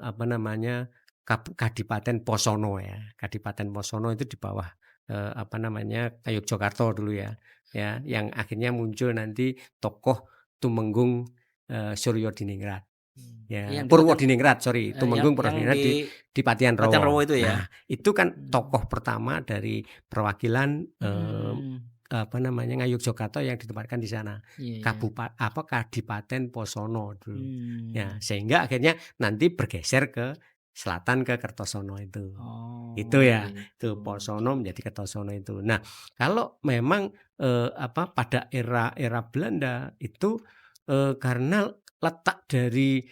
apa namanya, Kadipaten Posono ya. Kadipaten Posono itu di bawah, apa namanya, Yogyakarta dulu ya, ya, yang akhirnya muncul nanti tokoh Tumenggung, Suryodiningrat. Ya, Yang di Paten Purwodiningrat, sorry, Tumenggung yang Purwodiningrat di di Patian Paten Rowo Rowo. itu ya? Nah, itu kan Mmm, tokoh pertama dari perwakilan, mhm, apa namanya, Ngayogyakarta yang ditempatkan di sana. iya iya, Kadipaten Posono dulu. Ya, mmm, sehingga akhirnya nanti bergeser ke selatan ke Kertosono itu. Itu oh ya, gitu, itu Posono menjadi Kertosono itu. Nah, kalau memang, apa, pada era Belanda itu, karena letak dari,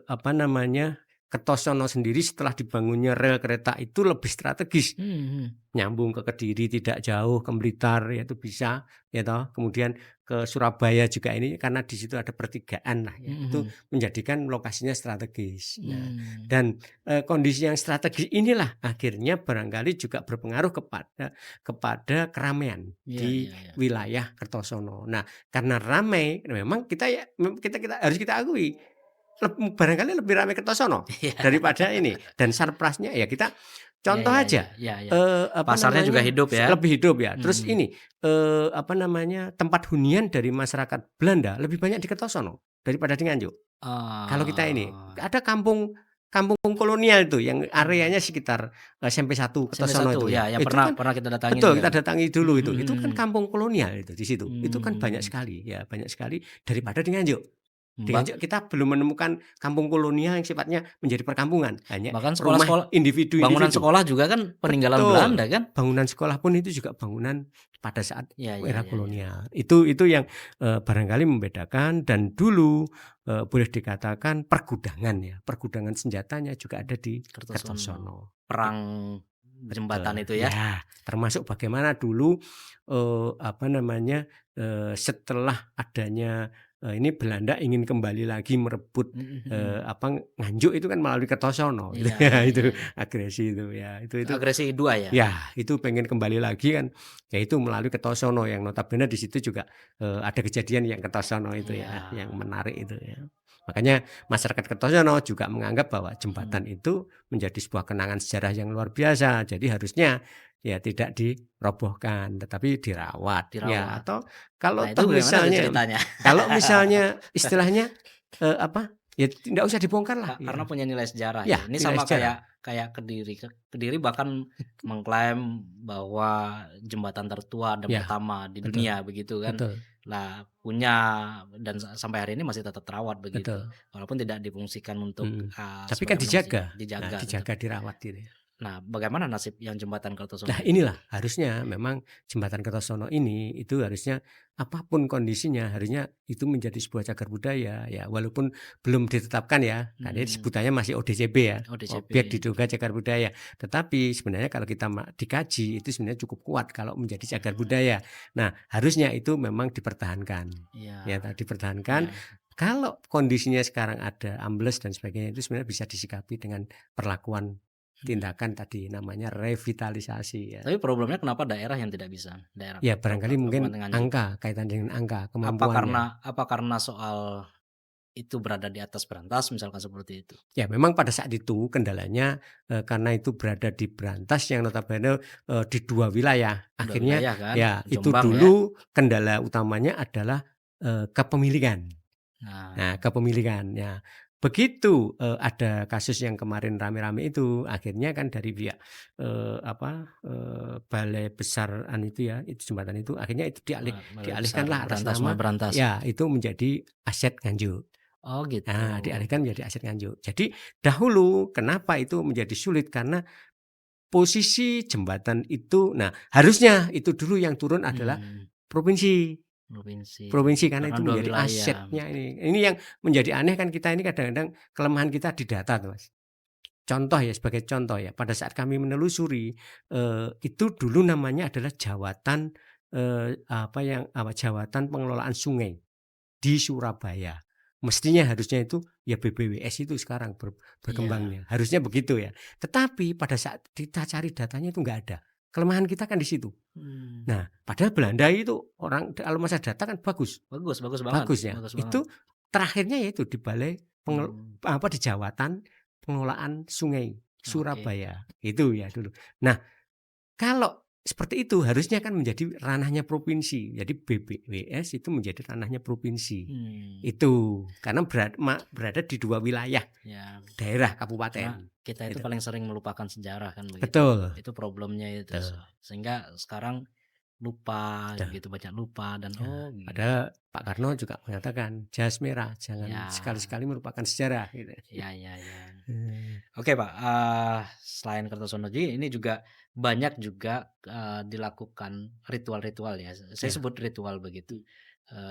apa namanya, Kertosono sendiri setelah dibangunnya rel kereta itu lebih strategis. mhm, Nyambung ke Kediri tidak jauh, ke Blitar ya itu bisa, ya toh. Kemudian ke Surabaya juga ini karena di situ ada pertigaan lah ya, itu mhm, menjadikan lokasinya strategis. Nah, mmm, dan, kondisi yang strategis inilah akhirnya barangkali juga berpengaruh kepada keramaian iya di iya iya, wilayah Kertosono. Nah, karena ramai memang kita ya kita kita harus kita akui, barangkali lebih ramai Kertosono iya, daripada ini dan surprise-nya ya kita iya contoh iya iya aja. iya iya, Apa pasarnya juga namanya, hidup ya? lebih hidup ya. Terus Mhm, ini, apa namanya, tempat hunian dari masyarakat Belanda lebih banyak di Kertosono daripada di Nganjuk. Kalau kita ini, oh, ada kampung kampung kolonial itu yang areanya mmm, sekitar, SMP1 SMP Kertosono 1 itu ya ya. yang Itu pernah kan pernah kita datangi betul, juga kita kan? datangi dulu Mhm itu. Itu kan mhm kampung kolonial itu di situ. Itu kan banyak mhm, sekali, ya banyak sekali daripada di Nganjuk. Di Mbak, Nganjuk kita belum menemukan kampung kolonial yang sifatnya menjadi perkampungan, hanya bahkan rumah sekolah-sekolah bangunan individu-individu. sekolah juga kan peninggalan Betul, Belanda kan? bangunan sekolah pun itu juga bangunan pada saat Iya iya era iya iya, kolonial. Itu yang, barangkali membedakan dan dulu, boleh dikatakan pergudangan ya, pergudangan senjatanya juga ada di Kertosono, Kertosono. perang jembatan Betul, itu ya? ya, termasuk bagaimana dulu, apa namanya, setelah adanya, ini Belanda ingin kembali lagi merebut, Mhm mhm. apa, Nganjuk itu kan melalui Kertosono gitu Iya ya, iya iya itu iya. agresi itu ya, itu Agresi kedua ya? ya, itu pengen kembali lagi kan, ya itu melalui Kertosono yang notabene di situ juga, ada kejadian yang Kertosono itu Iya. ya, yang menarik itu ya. Makanya masyarakat Kertosono juga menganggap bahwa jembatan Mhm. itu menjadi sebuah kenangan sejarah yang luar biasa. Jadi harusnya ya tidak dirobohkan, tetapi dirawat, ya. Dirawat. Atau Nah kalau itu toh bagaimana tuh misalnya ceritanya? istilahnya, apa, ya tidak usah dibongkar lah, Karena ya. punya nilai sejarah Ya, ya. Ini nilai sama sejarah. kayak kayak Kediri. Kediri bahkan mengklaim bahwa jembatan tertua dan Ya, pertama di betul dunia begitu kan. betul Lah punya dan sampai hari ini masih tetap terawat begitu. betul. Walaupun tidak difungsikan untuk, Mhm. Tapi kan sebagaimana mestinya, dijaga, dijaga tetap. dijaga, dirawat gitu ya. Nah, bagaimana nasib yang jembatan Nah Kertosono itu? inilah harusnya memang jembatan Kertosono ini itu harusnya apapun kondisinya harusnya itu menjadi sebuah cagar budaya ya walaupun belum ditetapkan ya karena Mhm. sebutannya masih ODCB ya, objek ODCP. diduga cagar budaya. Tetapi sebenarnya kalau kita dikaji itu sebenarnya cukup kuat kalau menjadi cagar Mhm. budaya. Nah harusnya itu memang dipertahankan Iya ya dipertahankan iya. Kalau kondisinya sekarang ada ambles dan sebagainya itu sebenarnya bisa disikapi dengan perlakuan tindakan tadi namanya revitalisasi ya. Tapi problemnya kenapa daerah yang tidak bisa? Daerah Ya barangkali mungkin Kabupaten Nganjuk. angka, kaitan dengan angka, Apa kemampuannya. karena soal itu berada di atas berantas misalkan seperti itu? Ya memang pada saat itu kendalanya, karena itu berada di Brantas yang notabene, di 2 wilayah. 2 Akhirnya wilayah kan, ya itu Jombang ya. dulu kendala utamanya adalah, kepemilikan. Nah, Nah kepemilikan, ya. Begitu, ada kasus yang kemarin rame-rame itu, akhirnya kan dari pihak, Balai Besar itu ya, itu jembatan itu, akhirnya itu Balai Besar dialihkanlah atas Berantas nama Berantas. ya itu menjadi aset Nganjuk. Oh gitu. Nah, dialihkan menjadi aset Nganjuk. Jadi dahulu kenapa itu menjadi sulit, karena posisi jembatan itu nah harusnya itu dulu yang turun adalah provinsi. Provinsi. Provinsi karena Karena itu 2 menjadi wilayah. asetnya ini. Ini yang menjadi aneh kan kita ini kadang-kadang kelemahan kita di data tuh Mas. Contoh ya, sebagai contoh ya, pada saat kami menelusuri, itu dulu namanya adalah Jawatan, Jawatan Pengelolaan Sungai di Surabaya. Mestinya harusnya itu ya BBWS itu sekarang Iya. berkembangnya, harusnya begitu ya. Tetapi pada saat kita cari datanya itu nggak ada. Kelemahan kita kan di situ. Nah, padahal Belanda itu orang kalau masa data kan bagus. Bagus banget. Bagus ya. Bagus banget. Itu terakhirnya yaitu di Balai di Jawatan Pengelolaan Sungai Surabaya. Itu ya dulu. Nah, kalau seperti itu harusnya kan menjadi ranahnya provinsi. Jadi BBWS itu menjadi ranahnya provinsi. Itu karena berada di 2 wilayah Ya. daerah Karena kabupaten. kita itu Gitu. paling sering melupakan sejarah kan begitu. Betul. Itu problemnya itu. Betul. Sehingga sekarang lupa Betul. gitu, banyak lupa dan Ya, gitu. padahal Pak Karno juga mengatakan jas merah jangan Ya. sekali-sekali merupakan sejarah gitu. Ya. Oke Pak, selain Kertosono ini juga banyak juga dilakukan ritual-ritual ya. Saya Ya. sebut ritual begitu.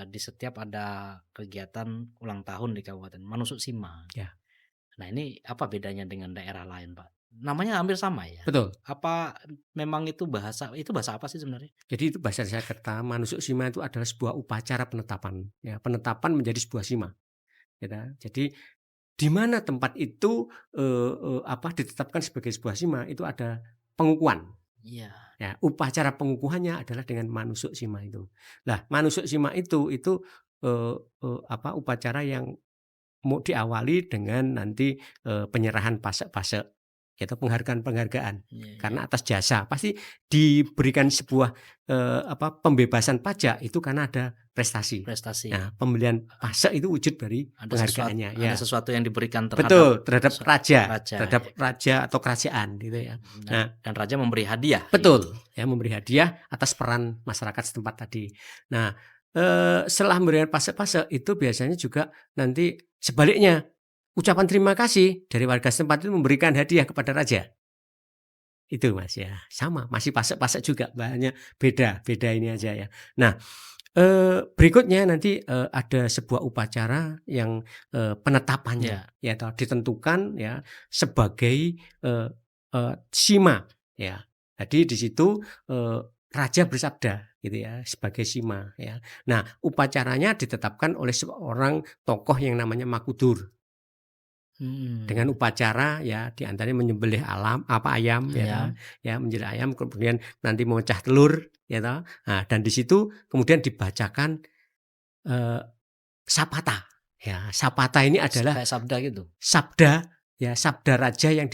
Di setiap ada kegiatan ulang tahun di Kabupaten Manusuk Sima. Ya. Nah ini apa bedanya dengan daerah lain Pak? Namanya hampir sama ya. Betul. Apa memang itu bahasa apa sih sebenarnya? Jadi itu bahasa Sanskerta, Manusuk Sima itu adalah sebuah upacara penetapan. Ya, penetapan menjadi sebuah sima. Gitu. Jadi di mana tempat itu ditetapkan sebagai sebuah sima itu ada pengukuhan. Iya. Ya, upacara pengukuhannya adalah dengan Manusuk Sima itu. Nah, Manusuk Sima itu upacara yang mau diawali dengan nanti penyerahan pasek-pasek atau penghargaan-penghargaan karena atas jasa pasti diberikan sebuah pembebasan pajak itu karena ada prestasi. Nah, pembelian pasek itu wujud dari penghargaannya. Ada sesuatu yang diberikan terhadap raja atau kerajaan gitu ya. Nah, dan raja memberi hadiah. Betul, ya memberi hadiah atas peran masyarakat setempat tadi. Nah, setelah memberikan pasek-pasek itu biasanya juga nanti sebaliknya ucapan terima kasih dari warga setempat itu memberikan hadiah kepada raja. Itu Mas ya, sama masih pasek-pasek juga, bahannya beda ini aja ya. Nah, berikutnya nanti ada sebuah upacara yang penetapannya ya ditentukan ya sebagai sima ya. Jadi di situ raja bersabda gitu ya sebagai sima ya. Nah, upacaranya ditetapkan oleh seorang tokoh yang namanya Makudur. Dengan upacara ya diantaranya menyembelih ayam ya menyembelih ayam kemudian nanti memecah telur ya toh. Nah, dan di situ kemudian dibacakan sapata ya. Sapata ini adalah kayak sabda gitu. Sabda raja yang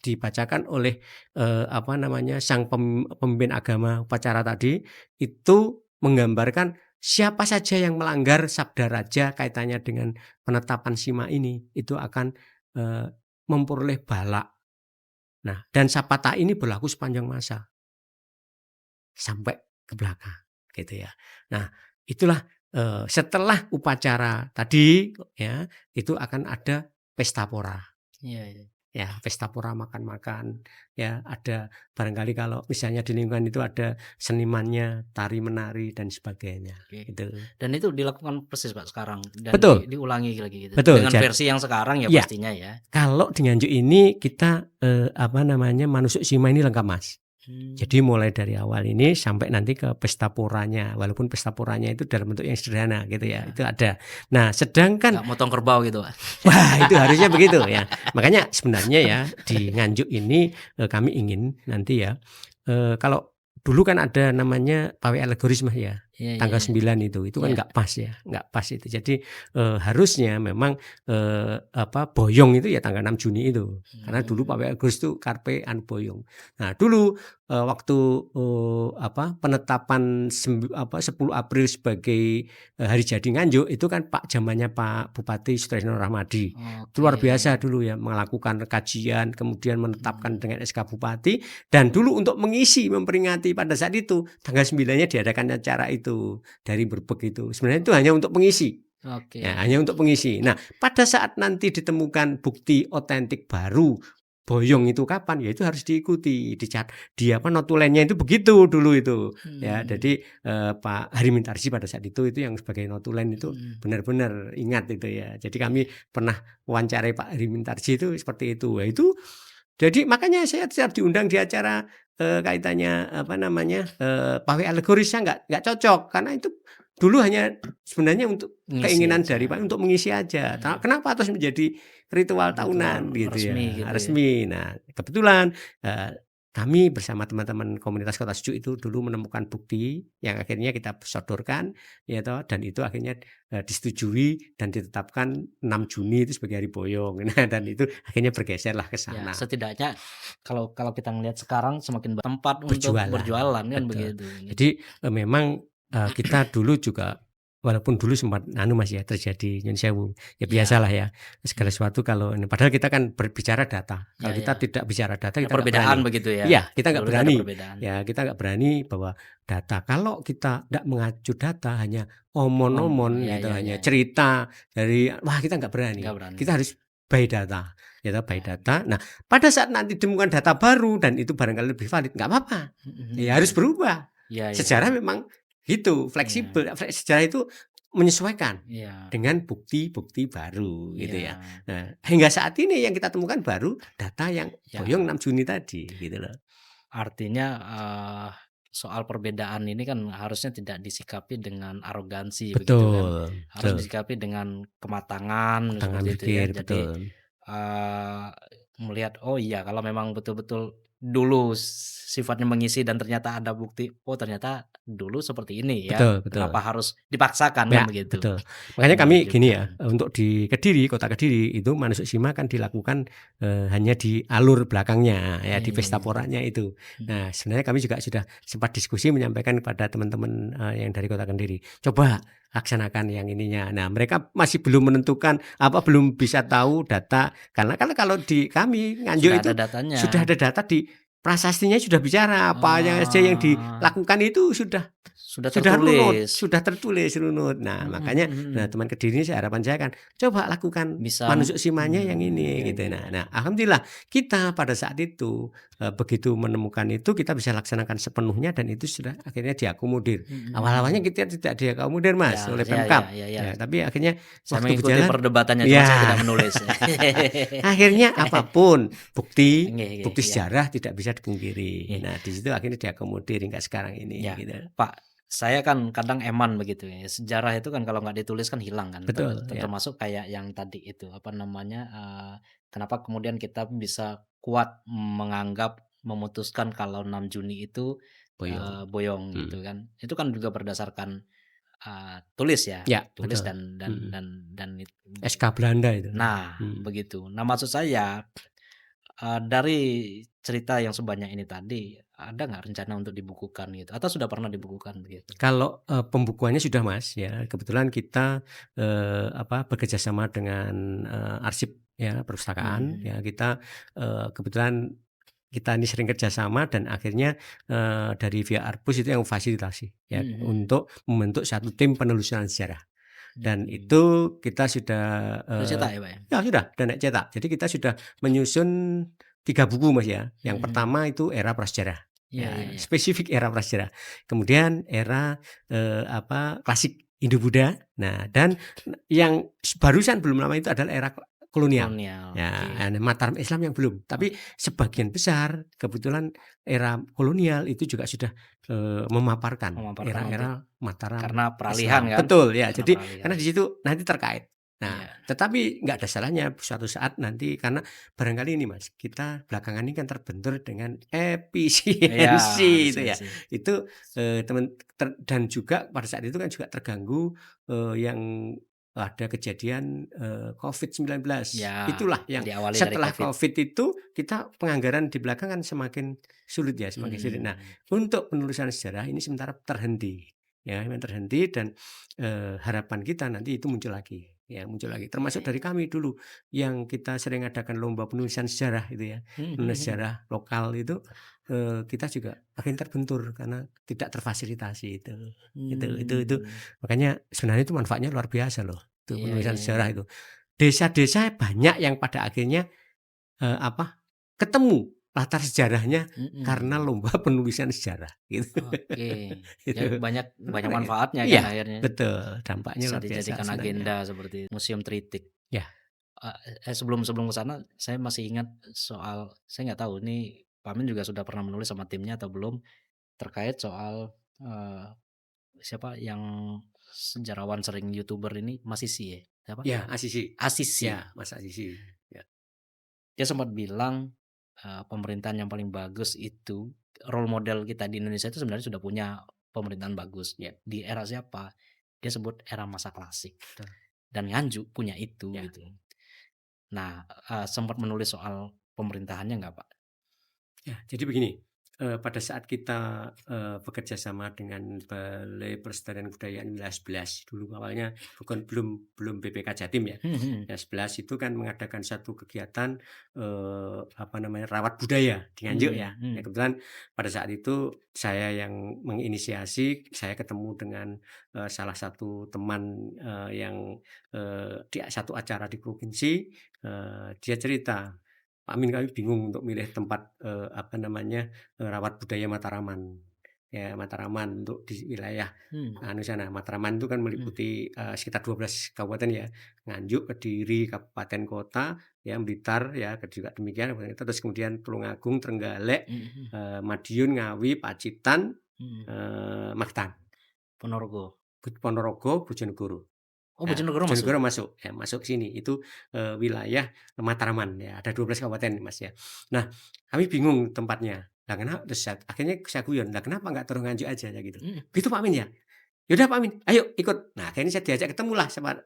dibacakan oleh sang pemimpin agama upacara tadi itu menggambarkan siapa saja yang melanggar sabda raja kaitannya dengan penetapan sima ini itu akan memperoleh bala. Nah, dan sapata ini berlaku sepanjang masa sampai ke belakang gitu ya. Nah, itulah setelah upacara tadi ya itu akan ada pesta pora. Ya, pesta pora makan-makan ya, ada barangkali kalau misalnya di lingkungan itu ada senimannya, tari menari dan sebagainya gitu. Dan itu dilakukan persis Pak sekarang dan Betul. diulangi lagi gitu. Betul. Dengan versi yang sekarang ya pastinya ya. Kalau di Nganjuk ini kita Manusuk Sima ini lengkap Mas. Jadi mulai dari awal ini sampai nanti ke pesta poranya, walaupun pesta poranya itu dalam bentuk yang sederhana gitu ya, Iya. itu ada. Nah, sedangkan Nggak motong kerbau gitu, Pak? wah itu harusnya begitu ya. Makanya sebenarnya ya di Nganjuk ini kami ingin nanti ya, kalau dulu kan ada namanya pawai alegoris Mas ya, Iya iya tanggal iya. 9 itu kan Iya. nggak pas ya, nggak pas itu. Jadi harusnya memang boyong itu ya tanggal 6 Juni itu. Karena dulu pawai alegoris itu Carpe an Boyong. Nah dulu waktu penetapan 10 April sebagai hari jadi Nganjuk itu kan zamannya Pak Bupati Sutresno Rahmadi. Itu luar biasa dulu ya, melakukan kajian kemudian menetapkan dengan SK Bupati, dan dulu untuk mengisi memperingati pada saat itu tanggal 9-nya diadakan acara itu dari Berbek itu. Sebenarnya itu hanya untuk mengisi. Oke. Ya, hanya untuk mengisi. Nah, pada saat nanti ditemukan bukti otentik baru boyong itu kapan, ya itu harus diikuti, notulennya itu begitu dulu itu. Ya, jadi Pak Hari Mintarsi pada saat itu yang sebagai notulen itu benar-benar ingat itu ya. Jadi kami pernah wawancarai Pak Hari Mintarsi itu seperti itu. Ya, itu jadi makanya saya setiap diundang di acara kaitannya pawai alegorisnya nggak cocok, karena itu dulu hanya sebenarnya untuk Ngisi keinginan aja. dari Pak untuk mengisi aja. Kenapa harus menjadi ritual tahunan gitu resmi ya, gitu ya. resmi. Nah, kebetulan kami bersama teman-teman komunitas Kota Sejuk itu dulu menemukan bukti yang akhirnya kita sodorkan ya toh, dan itu akhirnya disetujui dan ditetapkan 6 Juni itu sebagai hari boyong. Nah, dan itu akhirnya bergeserlah ke Ya, sana. setidaknya kalau kita ngelihat sekarang semakin bertempat untuk berjualan kan Betul. begitu. Jadi memang kita dulu juga walaupun dulu sempat Mas ya terjadi nyun sewu. Ya biasalah ya. Segala sesuatu kalau ini padahal kita kan berbicara data. Kalau kita tidak bicara data, kita perbedaan berani. begitu ya. Iya, kita nggak berani. Ya, kita nggak berani bahwa data. Kalau kita tidak mengacu data, hanya omon-omon gitu, hanya cerita dari kita nggak berani. Kita harus by data. Ya, by data. Nah, pada saat nanti ditemukan data baru dan itu barangkali lebih valid, nggak apa-apa. Ya harus berubah. Sejarah memang gitu, fleksibel. Sejarah itu menyesuaikan dengan bukti-bukti baru gitu ya. Nah, hingga saat ini yang kita temukan baru data yang boyong 6 Juni tadi gitu loh. Artinya soal perbedaan ini kan harusnya tidak disikapi dengan arogansi begitu kan. Harus disikapi dengan kematangan seperti itu ya. Jadi melihat kalau memang betul-betul dulu sifatnya mengisi dan ternyata ada bukti, ternyata dulu seperti ini ya. Betul. Kenapa harus dipaksakan kan begitu. Betul. Makanya kami gini ya, untuk di Kediri, Kota Kediri itu manusuk sima kan dilakukan hanya di alur belakangnya ya, di pesta poranya itu. Nah, sebenarnya kami juga sudah sempat diskusi menyampaikan kepada teman-teman yang dari Kota Kediri, coba laksanakan yang ininya. Nah, mereka masih belum menentukan belum bisa tahu data, karena kalau di kami Nganjuk itu sudah ada data di prasastinya, sudah bicara apa yang saja yang dilakukan itu sudah tertulis runut. Nah, makanya teman Kediri ini harapan saya kan coba lakukan manusuk simanya yang ini gitu. Nah, alhamdulillah kita pada saat itu begitu menemukan itu kita bisa laksanakan sepenuhnya, dan itu sudah akhirnya diakomodir. Awal-awalnya kita tidak diakomodir Mas oleh Pemkab. Ya, tapi akhirnya saya waktu mengikuti berjalan perdebatannya, cuma saya tidak menulis. Akhirnya apapun bukti sejarah tidak bisa dipungkiri. Nah, di situ akhirnya diakomodir hingga sekarang ini gitu. Pak, saya kan kadang eman begitu ya. Sejarah itu kan kalau nggak ditulis kan hilang kan. Betul, termasuk kayak yang tadi itu kenapa kemudian kita bisa kuat memutuskan kalau 6 Juni itu boyong gitu kan. Itu kan juga berdasarkan tulis ya. Tulis betul. dan SK Belanda itu. Nah, begitu. Nah, maksud saya dari cerita yang sebanyak ini tadi, ada nggak rencana untuk dibukukan gitu? Atau sudah pernah dibukukan begitu? Kalau pembukuannya sudah Mas ya, kebetulan kita bekerja sama dengan arsip ya, perpustakaan ya, kita kebetulan kita ini sering kerjasama, dan akhirnya dari via Arpus itu yang fasilitasi ya untuk membentuk satu tim penelusuran sejarah. Dan itu kita sudah cetak ya Pak ya? Ya sudah, dan cetak. Jadi kita sudah menyusun 3 buku Mas ya. Yang pertama itu era prasejarah. Spesifik era prasejarah. Kemudian era klasik Indo-Buddha. Nah, dan yang barusan belum lama itu adalah era kolonial. Kolonial, Ya, oke. Mataram Islam yang belum. Tapi sebagian besar kebetulan era kolonial itu juga sudah memaparkan Memaparkan untuk era-era Mataram karena peralihan Islam. kan? Betul ya. Karena Jadi karena peralihan. di situ nanti terkait. Nah, Iya. tetapi nggak ada salahnya suatu saat nanti karena barangkali ini Mas, kita belakangan ini kan terbentur dengan Iya, efisiensi itu ya. efisiensi. Itu dan juga pada saat itu kan juga terganggu yang ada kejadian COVID-19. Ya, Itulah yang diawali dari setelah Covid. COVID itu kita penganggaran di belakang kan semakin sulit ya, semakin sulit. Nah, untuk penulisan sejarah ini sementara terhenti. Ya, memang terhenti dan harapan kita nanti itu muncul lagi. Ya, muncul lagi. Termasuk dari kami dulu yang kita sering adakan lomba penulisan sejarah itu ya. Penulis sejarah lokal itu kita juga makin terbentur karena tidak terfasilitasi itu. Itu makanya sebenarnya itu manfaatnya luar biasa loh. Itu Iya, iya, penulisan iya. sejarah itu. Desa-desa banyak yang pada akhirnya ketemu latar sejarahnya karena lomba penulisan sejarah gitu. Oke. Ya Itu. banyak banyak Makanya manfaatnya kan iya, akhirnya. betul. Dampaknya Bisa luar biasa dijadikan sebenarnya. agenda seperti museum tritik. Ya. Sebelum sebelum ke sana saya masih ingat soal saya nggak tahu ini Pak Amin juga sudah pernah menulis sama timnya atau belum terkait soal siapa yang sejarawan sering YouTuber ini Mas Sisi ya? Siapa? Ya, Asisi. Asisi. Ya, Mas Asisi. Ya. Dia sempat bilang pemerintahan yang paling bagus itu role model kita di Indonesia itu sebenarnya sudah punya pemerintahan bagus. Ya. Di era siapa? Dia sebut era masa klasik. Betul. Dan Nganjuk punya itu Ya. gitu. Nah, sempat menulis soal pemerintahannya nggak Pak? Ya, jadi begini, pada saat kita bekerja sama dengan Balai Pelestarian Kebudayaan Wilayah 11 dulu awalnya belum BPK Jatim ya. Ya 11 itu kan mengadakan satu kegiatan rawat budaya di Nganjuk ya. Ya kebetulan pada saat itu saya yang menginisiasi, saya ketemu dengan salah satu teman yang di satu acara di provinsi, dia cerita, Pak Amin, kami bingung untuk milih tempat rawat budaya Mataraman. Ya, Mataraman untuk di wilayah sana. Mataraman itu kan meliputi sekitar 12 kabupaten ya. Nganjuk, Kediri, kabupaten kota, ya Blitar ya juga demikian. Terus kemudian Tulungagung, Trenggalek, Madiun, Ngawi, Pacitan, Magetan, Ponorogo. Ponorogo, Bojonegoro. Oh, Nah, Bojonegoro masuk? Bojonegoro masuk sini. Itu wilayah Mataraman ya. Ada 12 kabupaten Mas ya. Nah, kami bingung tempatnya. Lah kenapa? Terus akhirnya saya guyon. Lah kenapa nggak taruh Nganjuk aja ya gitu. Gitu Pak Amin ya. Yaudah Pak Amin, ayo ikut. Nah, akhirnya saya diajak ketemulah sama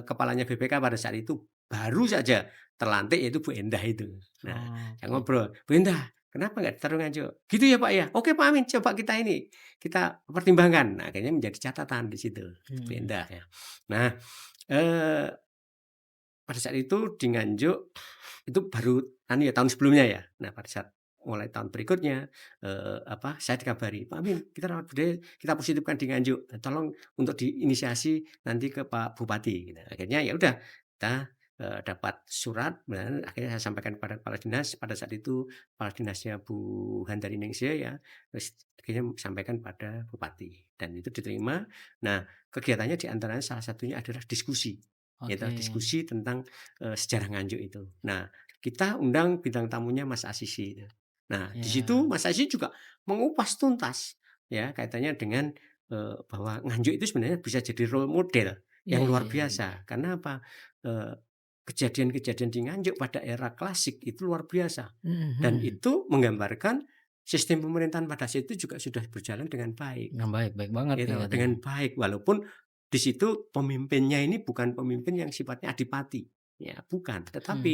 kepalanya BPK pada saat itu. Baru saja terlantik yaitu Bu Endah itu. Nah, saya Oke. ngobrol, "Bu Endah, kenapa nggak ditaruh Nganjuk?" "Gitu ya Pak ya." "Oke Pak Amin, coba kita pertimbangkan." Nah, akhirnya menjadi catatan di situ, Bu Endah ya. Nah, eee, pada saat itu di Nganjuk itu baru tahun sebelumnya ya. Nah, pada saat mulai tahun berikutnya saya dikabari, "Pak Amin, kita rawat budaya kita positifkan di Nganjuk. Tolong untuk diinisiasi nanti ke Pak Bupati." Gitu. Akhirnya ya udah kita dapat surat, dan akhirnya saya sampaikan kepada kepala dinas. Pada saat itu kepala dinasnya Bu Handari Ningsih ya, terus akhirnya sampaikan pada bupati dan itu diterima. Nah, kegiatannya di antaranya salah satunya adalah diskusi, yaitu Oke. diskusi tentang sejarah Nganjuk itu. Nah, kita undang bintang tamunya Mas Asisi itu. Nah, di situ Ya. Mas Asisi juga mengupas tuntas ya kaitannya dengan bahwa Nganjuk itu sebenarnya bisa jadi role model Iya, yang iya, luar iya, iya. biasa. Karena apa? Kejadian-kejadian di Nganjuk pada era klasik itu luar biasa dan itu menggambarkan sistem pemerintahan pada saat itu juga sudah berjalan dengan baik. Yang baik, baik banget nih Gitu, katanya. dengan baik walaupun di situ pemimpinnya ini bukan pemimpin yang sifatnya adipati, ya bukan. Tetapi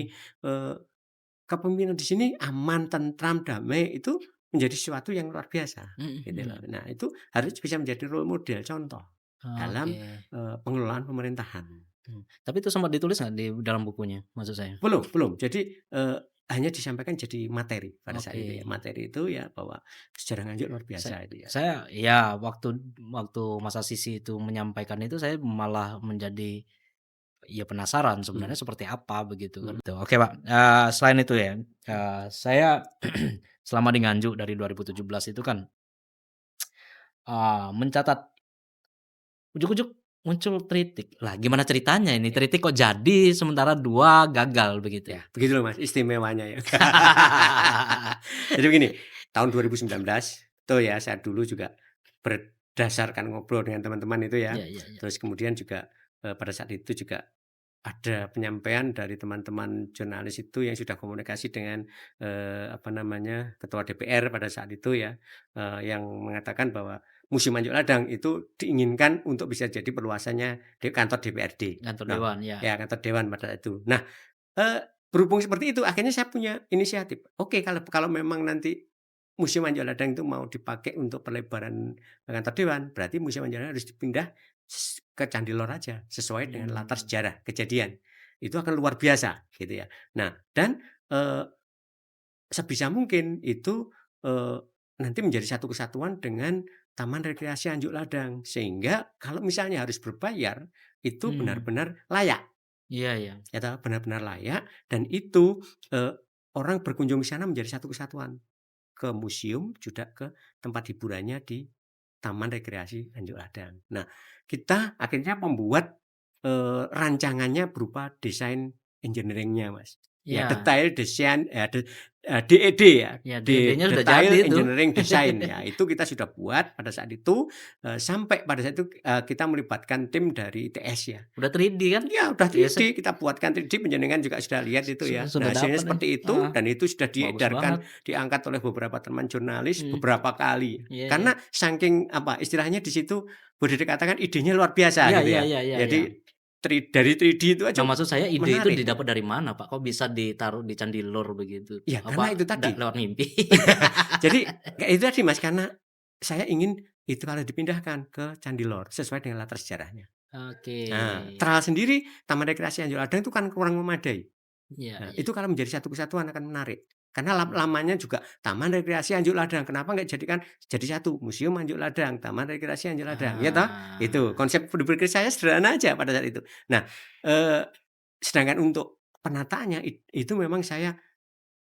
kepemimpinan di sini aman, tentram, damai itu menjadi sesuatu yang luar biasa, gitu loh. Nah, itu harus bisa menjadi role model, contoh dalam Oke. pengelolaan pemerintahan. Tapi itu sempat ditulis nggak di dalam bukunya maksud saya? Belum belum. Jadi hanya disampaikan jadi materi pada saat itu ya. Oke. Materi itu ya bahwa sejarah Nganjuk luar Sa biasa itu ya. saya ya waktu waktu Mas Sisi itu menyampaikan itu saya malah menjadi ya penasaran Mhm, sebenarnya seperti apa begitu kan. mhm. Tuh, oke Pak, selain itu ya, saya selama di Nganjuk dari 2017 itu kan, mencatat ujuk-ujuk muncul Tritik. Lah gimana ceritanya ini? Tritik kok jadi sementara 2 gagal begitu? Ya, begitu loh Mas, istimewanya ya. Jadi begini, tahun 2019 tuh ya, saya dulu juga berdasarkan ngobrol dengan teman-teman itu ya, Iya iya iya. terus kemudian juga, pada saat itu juga ada penyampaian dari teman-teman jurnalis itu yang sudah komunikasi dengan, apa namanya, ketua DPR pada saat itu ya, yang mengatakan bahwa Museum Anjuk Ladang itu diinginkan untuk bisa jadi perluasannya di kantor DPRD. Kantor Nah, dewan, ya. ya kantor dewan pada saat itu. Nah, berhubung seperti itu akhirnya saya punya inisiatif, oke kalau kalau memang nanti Museum Anjuk Ladang itu mau dipakai untuk perlebaran kantor dewan, berarti Museum Anjuk Ladang harus dipindah ke Candi Lor aja, sesuai dengan latar Mmm. sejarah kejadian. Itu akan luar biasa gitu ya. Nah dan, sebisa mungkin itu, nanti menjadi satu kesatuan dengan Taman Rekreasi Anjuk Ladang, sehingga kalau misalnya harus berbayar, itu Mmm. benar-benar layak. Iya iya. Ya toh, benar-benar layak dan itu, orang berkunjung ke sana menjadi satu kesatuan, ke museum juga ke tempat hiburannya di Taman Rekreasi Anjuk Ladang. Nah, kita akhirnya membuat, rancangannya berupa desain engineering-nya, Mas. Ya Iya. detail desain DED ya, Ya DD-nya sudah jadi Detail itu. Engineering Design ya, itu kita sudah buat pada saat itu, sampai pada saat itu, kita melibatkan tim dari ITS ya. Udah 3D kan? Ya udah Iya 3D, kita buatkan 3D, panjenengan juga sudah lihat itu ya. sudah Nah, hasilnya dapat nih. seperti itu Heeh. dan itu sudah Bagus banget. diedarkan, diangkat oleh beberapa teman jurnalis Mmm. beberapa kali. Iya iya. Karena saking apa, istilahnya di situ boleh dikatakan idenya luar biasa Iya gitu iya ya. iya iya iya. Jadi dari 3D itu Nah, aja maksud saya ide itu menarik gitu. didapat dari mana, Pak? Kok bisa ditaruh di Candi Lor begitu? Ya karena Apa itu tadi. lewat mimpi? Jadi kayak itu tadi Mas, karena saya ingin itu kalau dipindahkan ke Candi Lor sesuai dengan latar sejarahnya. Oke. Nah, Tral sendiri, Taman Rekreasi Anjuk Ladang itu kan kurang memadai. Iya Nah, iya. itu kalau menjadi satu kesatuan akan menarik. Karena lamanya juga Taman Rekreasi Anjuk Ladang, kenapa nggak jadikan jadi satu, Museum Anjuk Ladang, Taman Rekreasi Anjuk Ladang, ya toh? Itu, Ah. konsep berpikir saya sederhana aja pada saat itu. Nah, eee, sedangkan untuk penataannya itu memang saya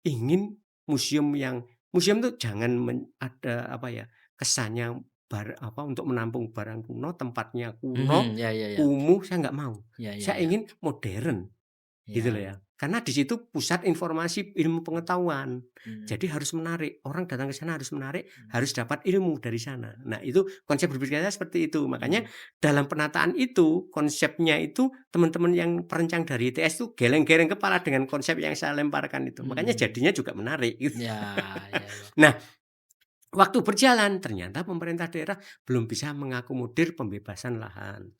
ingin museum tuh jangan ada apa ya, kesannya apa, untuk menampung barang kuno, tempatnya kuno, Mhm, ya ya ya. kumuh, saya nggak mau. Ya ya Saya ya. ingin modern. Gitu loh Ya. ya. Karena di situ pusat informasi ilmu pengetahuan. Mmm. Jadi harus menarik, orang datang ke sana harus menarik, harus dapat ilmu dari sana. Nah itu konsep berpikirnya seperti itu. Makanya Mmm. dalam penataan itu, konsepnya itu teman-teman yang perancang dari ITS itu geleng-geleng kepala dengan konsep yang saya lemparkan itu. Makanya Mmm. jadinya juga menarik gitu. Ya ya ya. Nah, waktu berjalan ternyata pemerintah daerah belum bisa mengakomodir pembebasan lahan.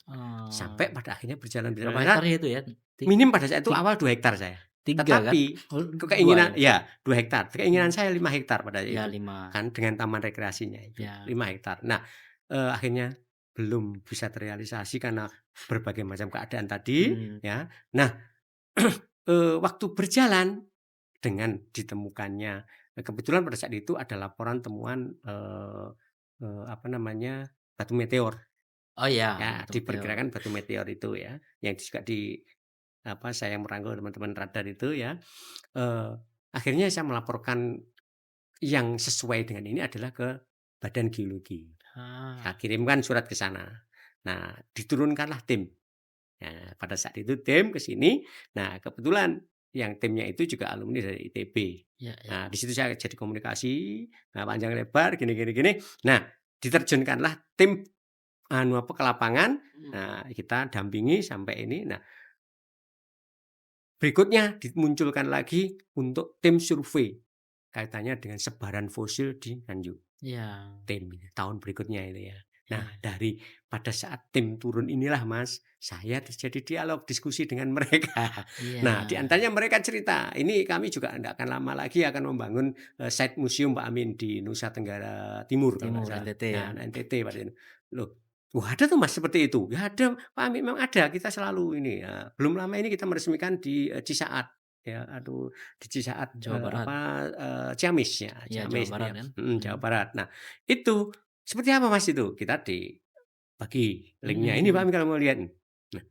Sampai Oh. pada akhirnya Berapa berjalan hektarnya itu ya? minim pada saat itu Ti awal 2 hektar saya. 3 kan? Tetapi Oh 2 keinginan ya? ya 2 hektar, keinginan Mmm. saya 5 hektar pada saat Ya itu, 5. kan dengan taman rekreasinya itu Ya. 5 hektar. Nah, akhirnya belum bisa terrealisasi karena berbagai macam keadaan tadi Mmm. ya. Nah, waktu berjalan dengan ditemukannya kebetulan pada saat itu ada laporan temuan, apa namanya, batu meteor. Oh ya, Ya, batu meteor. diperkirakan batu meteor itu ya, yang juga apa, saya merangkul teman-teman radar itu ya, eee, akhirnya saya melaporkan yang sesuai dengan ini adalah ke Badan Geologi. Saya Ah. kirimkan surat ke sana. Nah, diturunkanlah tim. Nah, pada saat itu tim ke sini, nah kebetulan yang timnya itu juga alumni dari ITB. Ya ya. Nah, di situ saya jadi komunikasi, nah panjang lebar gini gini gini. Nah, diterjunkanlah tim apa, ke lapangan, Mmm. nah kita dampingi sampai ini. Nah, berikutnya dimunculkan lagi untuk tim survei, kaitannya dengan sebaran fosil di Nganjuk. Iya. Tim tahun berikutnya itu ya. Nah, Iya. dari pada saat tim turun inilah Mas, saya terjadi dialog diskusi dengan mereka. Iya. Nah, di antaranya mereka cerita, "Ini kami juga tidak akan lama lagi akan membangun, site museum Pak Amin di Nusa Tenggara Timur kalau nggak Timur salah." NTT ya? Ya, NTT pada itu. Loh, wah ada tuh Mas seperti itu? Ya ada Pak Amin, memang ada, kita selalu ini, belum lama ini kita meresmikan di, Cisaat, ya, aduh di Cisaat, Jawa Barat? Ciamis ya, Iya Jawa Ciamis Barat ya, kan? Jawa Mhm. Barat. Nah, itu seperti apa Mas itu? Kita dibagi Mhm linknya, "Ini Pak mhm. Amin kalau mau lihat." Nah,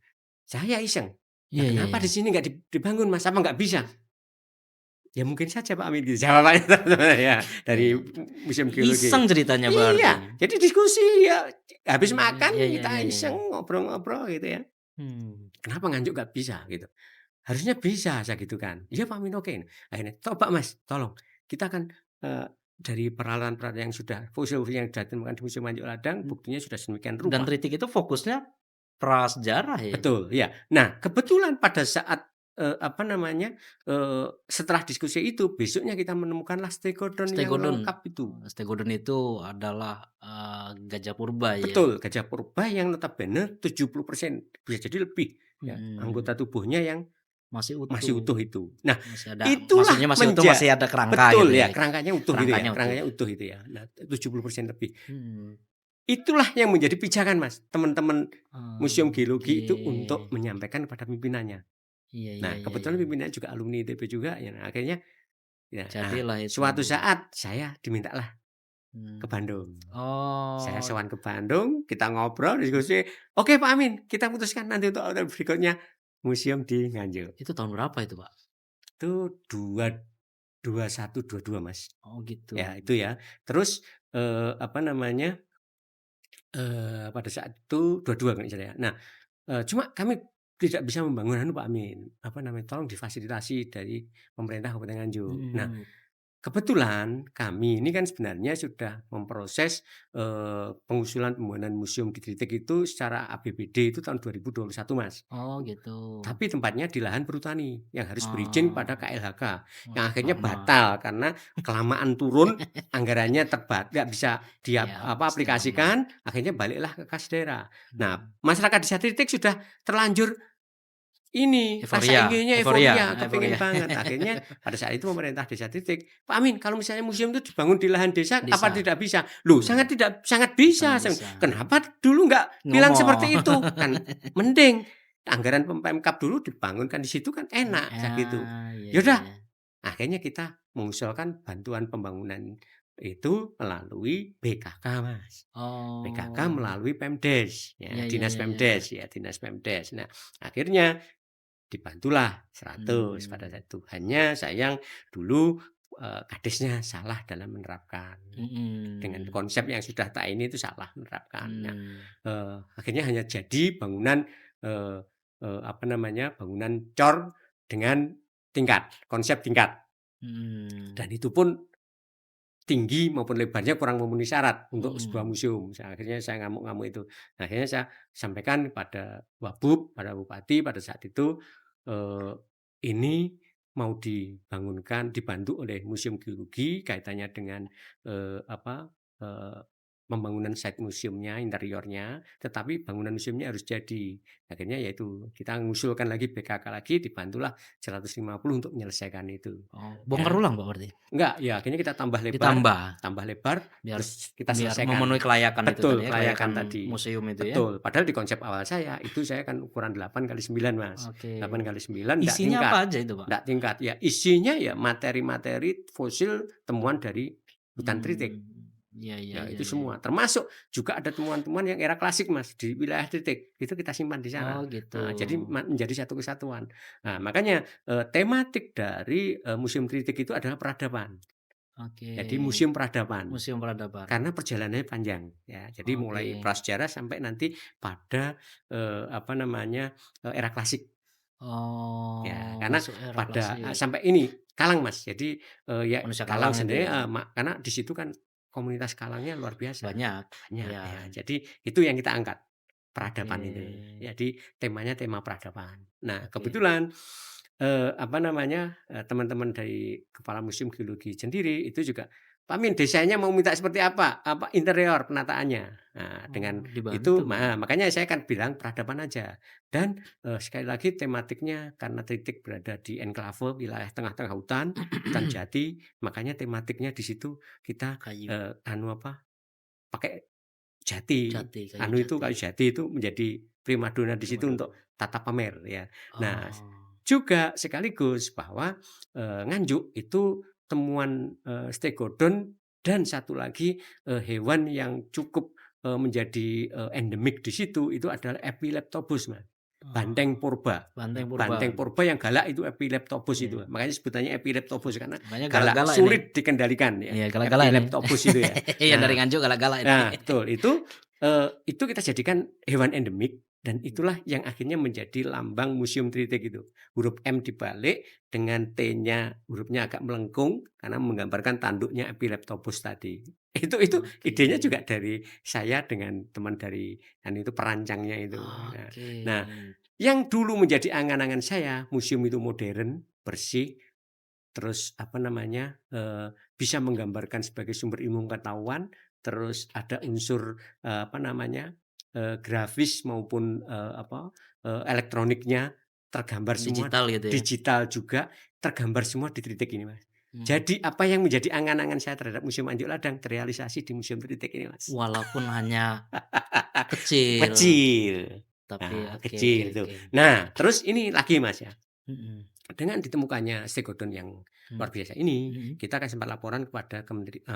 saya iseng, "Lah Iya iya kenapa iya. di sini nggak dibangun Mas? Apa nggak bisa?" Ya mungkin saja Pak Amin gitu jawabannya teman-teman ya dari Iya. Museum Geologi. Iseng ceritanya Iya, berarti. jadi diskusi ya habis makan Iya iya kita iya iya. iseng ngobrol-ngobrol gitu ya. Hmm. Kenapa Nganjuk nggak bisa gitu? Harusnya bisa saya gitu kan. Iya Pak Amin oke. Akhirnya coba Mas tolong kita kan dari peralatan-peralatan yang sudah fosil-fosil yang ditemukan di Museum Nganjuk Ladang buktinya sudah sedemikian Dan rupa. Tritik itu fokusnya prasejarah ya? Betul, ya. Nah, kebetulan pada saat, apa namanya, setelah diskusi itu, besoknya kita menemukanlah stegodon yang Stegodon. lengkap itu. Stegodon itu adalah, gajah purba ya? Betul, gajah purba yang notabene 70% bisa jadi lebih ya, Mhm. anggota tubuhnya yang Masih masih utuh, utuh itu. Nah, masih ada itulah maksudnya masih utuh, masih ada kerangka betul gitu ya? ya, kerangkanya utuh gitu ya, Kerangkanya utuh. kerangkanya utuh itu ya. Nah, 70% lebih. Hmm. Itulah yang menjadi pijakan Mas, teman-teman Museum Geologi itu untuk Oke. menyampaikan kepada pimpinannya. Iya iya Nah, iya iya. kebetulan pimpinannya juga alumni ITB juga ya, nah akhirnya ya, Jadilah itu. suatu saat saya dimintalah ke Mmm. Bandung. Saya Oh, sowan ke Bandung, kita ngobrol, diskusi, "Oke Pak Amin, kita putuskan nanti untuk tahun berikutnya museum di Nganjuk." itu tahun berapa itu, Pak? Itu 2122 Mas. Oh gitu. Ya itu ya. Terus, apa namanya, pada saat itu 22 kalau nggak salah ya. Nah, cuma kami tidak bisa membangun anu Pak Amin, apa namanya, tolong difasilitasi dari pemerintah Kabupaten Nganjuk. Nah, Mhm. kebetulan kami ini kan sebenarnya sudah memproses, pengusulan pembangunan museum di Tritik itu secara APBD itu tahun 2021 Mas. Oh gitu. Tapi tempatnya di lahan perhutani yang harus berizin pada Oh, KLHK, yang wah akhirnya lama. batal karena kelamaan turun, anggarannya nggak bisa Iya, pasti lama. aplikasikan, akhirnya baliklah ke kas daerah. Nah, Mhm. masyarakat desa Tritik sudah terlanjur ini, rasa Euforia inginnya euforia euforia, kepingin euforia. banget. Akhirnya pada saat itu pemerintah desa Titik, "Pak Amin, kalau misalnya museum itu dibangun di lahan desa, apa Bisa. tidak bisa?" "Loh, Mhm. sangat bisa." Sangat Saya bisa. "Kenapa dulu nggak bilang Ngomong. seperti itu? Kan mending anggaran Pemkab dulu dibangunkan di situ kan enak," saya gitu. Iya Ya iya udah, iya. akhirnya kita mengusulkan bantuan pembangunan itu melalui BKK, Mas. BKK Oh, melalui Pemdes, iya ya, iya Dinas iya iya. Pemdes ya, Dinas Pemdes. Nah, akhirnya dibantulah 100 pada Mmm, saat itu. Hanya sayang dulu, kadesnya salah dalam menerapkan. Dengan mhm. konsep yang sudah tak ini itu salah menerapkan. Nah, Mmm, akhirnya hanya jadi bangunan, eee apa namanya, bangunan cor dengan tingkat, konsep tingkat. mhm. Dan itu pun tinggi maupun lebarnya kurang memenuhi syarat untuk sebuah Mhm. museum. Akhirnya saya ngamuk-ngamuk itu. Nah, akhirnya saya sampaikan pada Wabub, pada Bupati pada saat itu, eee, ini mau dibangunkan, dibantu oleh Museum Geologi kaitannya dengan, apa, pembangunan site museumnya, interiornya, tetapi bangunan museumnya harus jadi. Akhirnya yaitu kita mengusulkan lagi BKK lagi, dibantulah 150 untuk menyelesaikan itu, Oh, bongkar ya. ulang, Pak, berarti? Enggak, ya akhirnya kita Ditambah? tambah lebar, Biar terus kita biar selesaikan. memenuhi kelayakan itu tadi Betul, ya, kelayakan kelayakan tadi. museum itu ya? Betul, padahal di konsep awal saya, itu saya kan ukuran 8 kali 9 Mas. Oke. 8 kali 9 ndak Isinya tingkat, apa aja itu, Pak? ndak tingkat. Ya isinya ya materi-materi fosil temuan dari hutan Tritik. Mmm, iya iya Ya iya itu iya. semua, termasuk juga ada temuan-temuan yang era klasik Mas, di wilayah Tritik, itu kita simpan di Oh sana. gitu. Nah, jadi menjadi satu kesatuan. Nah, makanya, tematik dari, Museum Tritik itu adalah peradaban. Oke. Jadi museum peradaban, Museum Peradaban. karena perjalanannya panjang ya. Jadi Oke. mulai prasejarah sampai nanti pada, apa namanya, era klasik ya. Oh, Karena masuk era pada klasik. sampai ini Kalang Mas. Jadi, ya Manusia Kalang Kalang itu sendiri, ya? karena di situ kan komunitas Kalangnya luar biasa, Banyak? banyak Iya. ya. Jadi itu yang kita angkat, Oke. peradaban itu. Jadi temanya tema peradaban. Nah Oke. kebetulan, apa namanya, teman-teman dari Kepala Museum Geologi sendiri itu juga, "Pak Min, desainnya mau minta seperti apa? Apa interior penataannya?" Nah, dengan Oh, dibantu itu berarti? makanya saya kan bilang peradaban aja. Dan, sekali lagi tematiknya karena Tritik berada di enklave wilayah tengah-tengah hutan, hutan jati, makanya tematiknya di situ kita, Kayu anu apa, pakai jati. jati, kayu Anu itu jati. kayu jati itu menjadi primadona di situ Primadona. untuk tata pamer ya. Nah Oh. juga sekaligus bahwa, Nganjuk itu temuan, stegodon dan satu lagi, hewan yang cukup, menjadi, endemik di situ itu adalah Epileptobus, Mas. Banteng purba. Banteng purba. Banteng purba yang galak itu Epileptobus itu. Iya. Makanya sebutannya Epileptobus karena Makanya galak, galak-galak ini. sulit dikendalikan ya. Iya, galak-galak ini. Epileptobus itu ya. Iya, dari Nah, Nganjuk galak-galak ini. nah betul. Itu kita jadikan hewan endemik dan itulah yang akhirnya menjadi lambang Museum Tritik itu. Huruf M dibalik dengan T-nya hurufnya agak melengkung karena menggambarkan tanduknya Epileptobus tadi. Itu Oke. idenya juga dari saya dengan teman dari itu perancangnya itu. Oke. Nah, yang dulu menjadi angan-angan saya, museum itu modern, bersih, terus bisa menggambarkan sebagai sumber ilmu pengetahuan, terus ada unsur grafis maupun elektroniknya tergambar semua, Digital gitu ya. digital juga tergambar semua di Tritik ini, Mas. Hmm. Jadi apa yang menjadi angan-angan saya terhadap Museum Anjuk Ladang terrealisasi di Museum Tritik ini, Mas. Walaupun hanya kecil. Kecil. Tapi Nah, oke, kecil oke, tuh. oke. Nah, terus ini lagi, Mas ya. Mm-mm. Dengan ditemukannya stegodon yang luar biasa ini, Mm-mm. kita akan sempat laporan kepada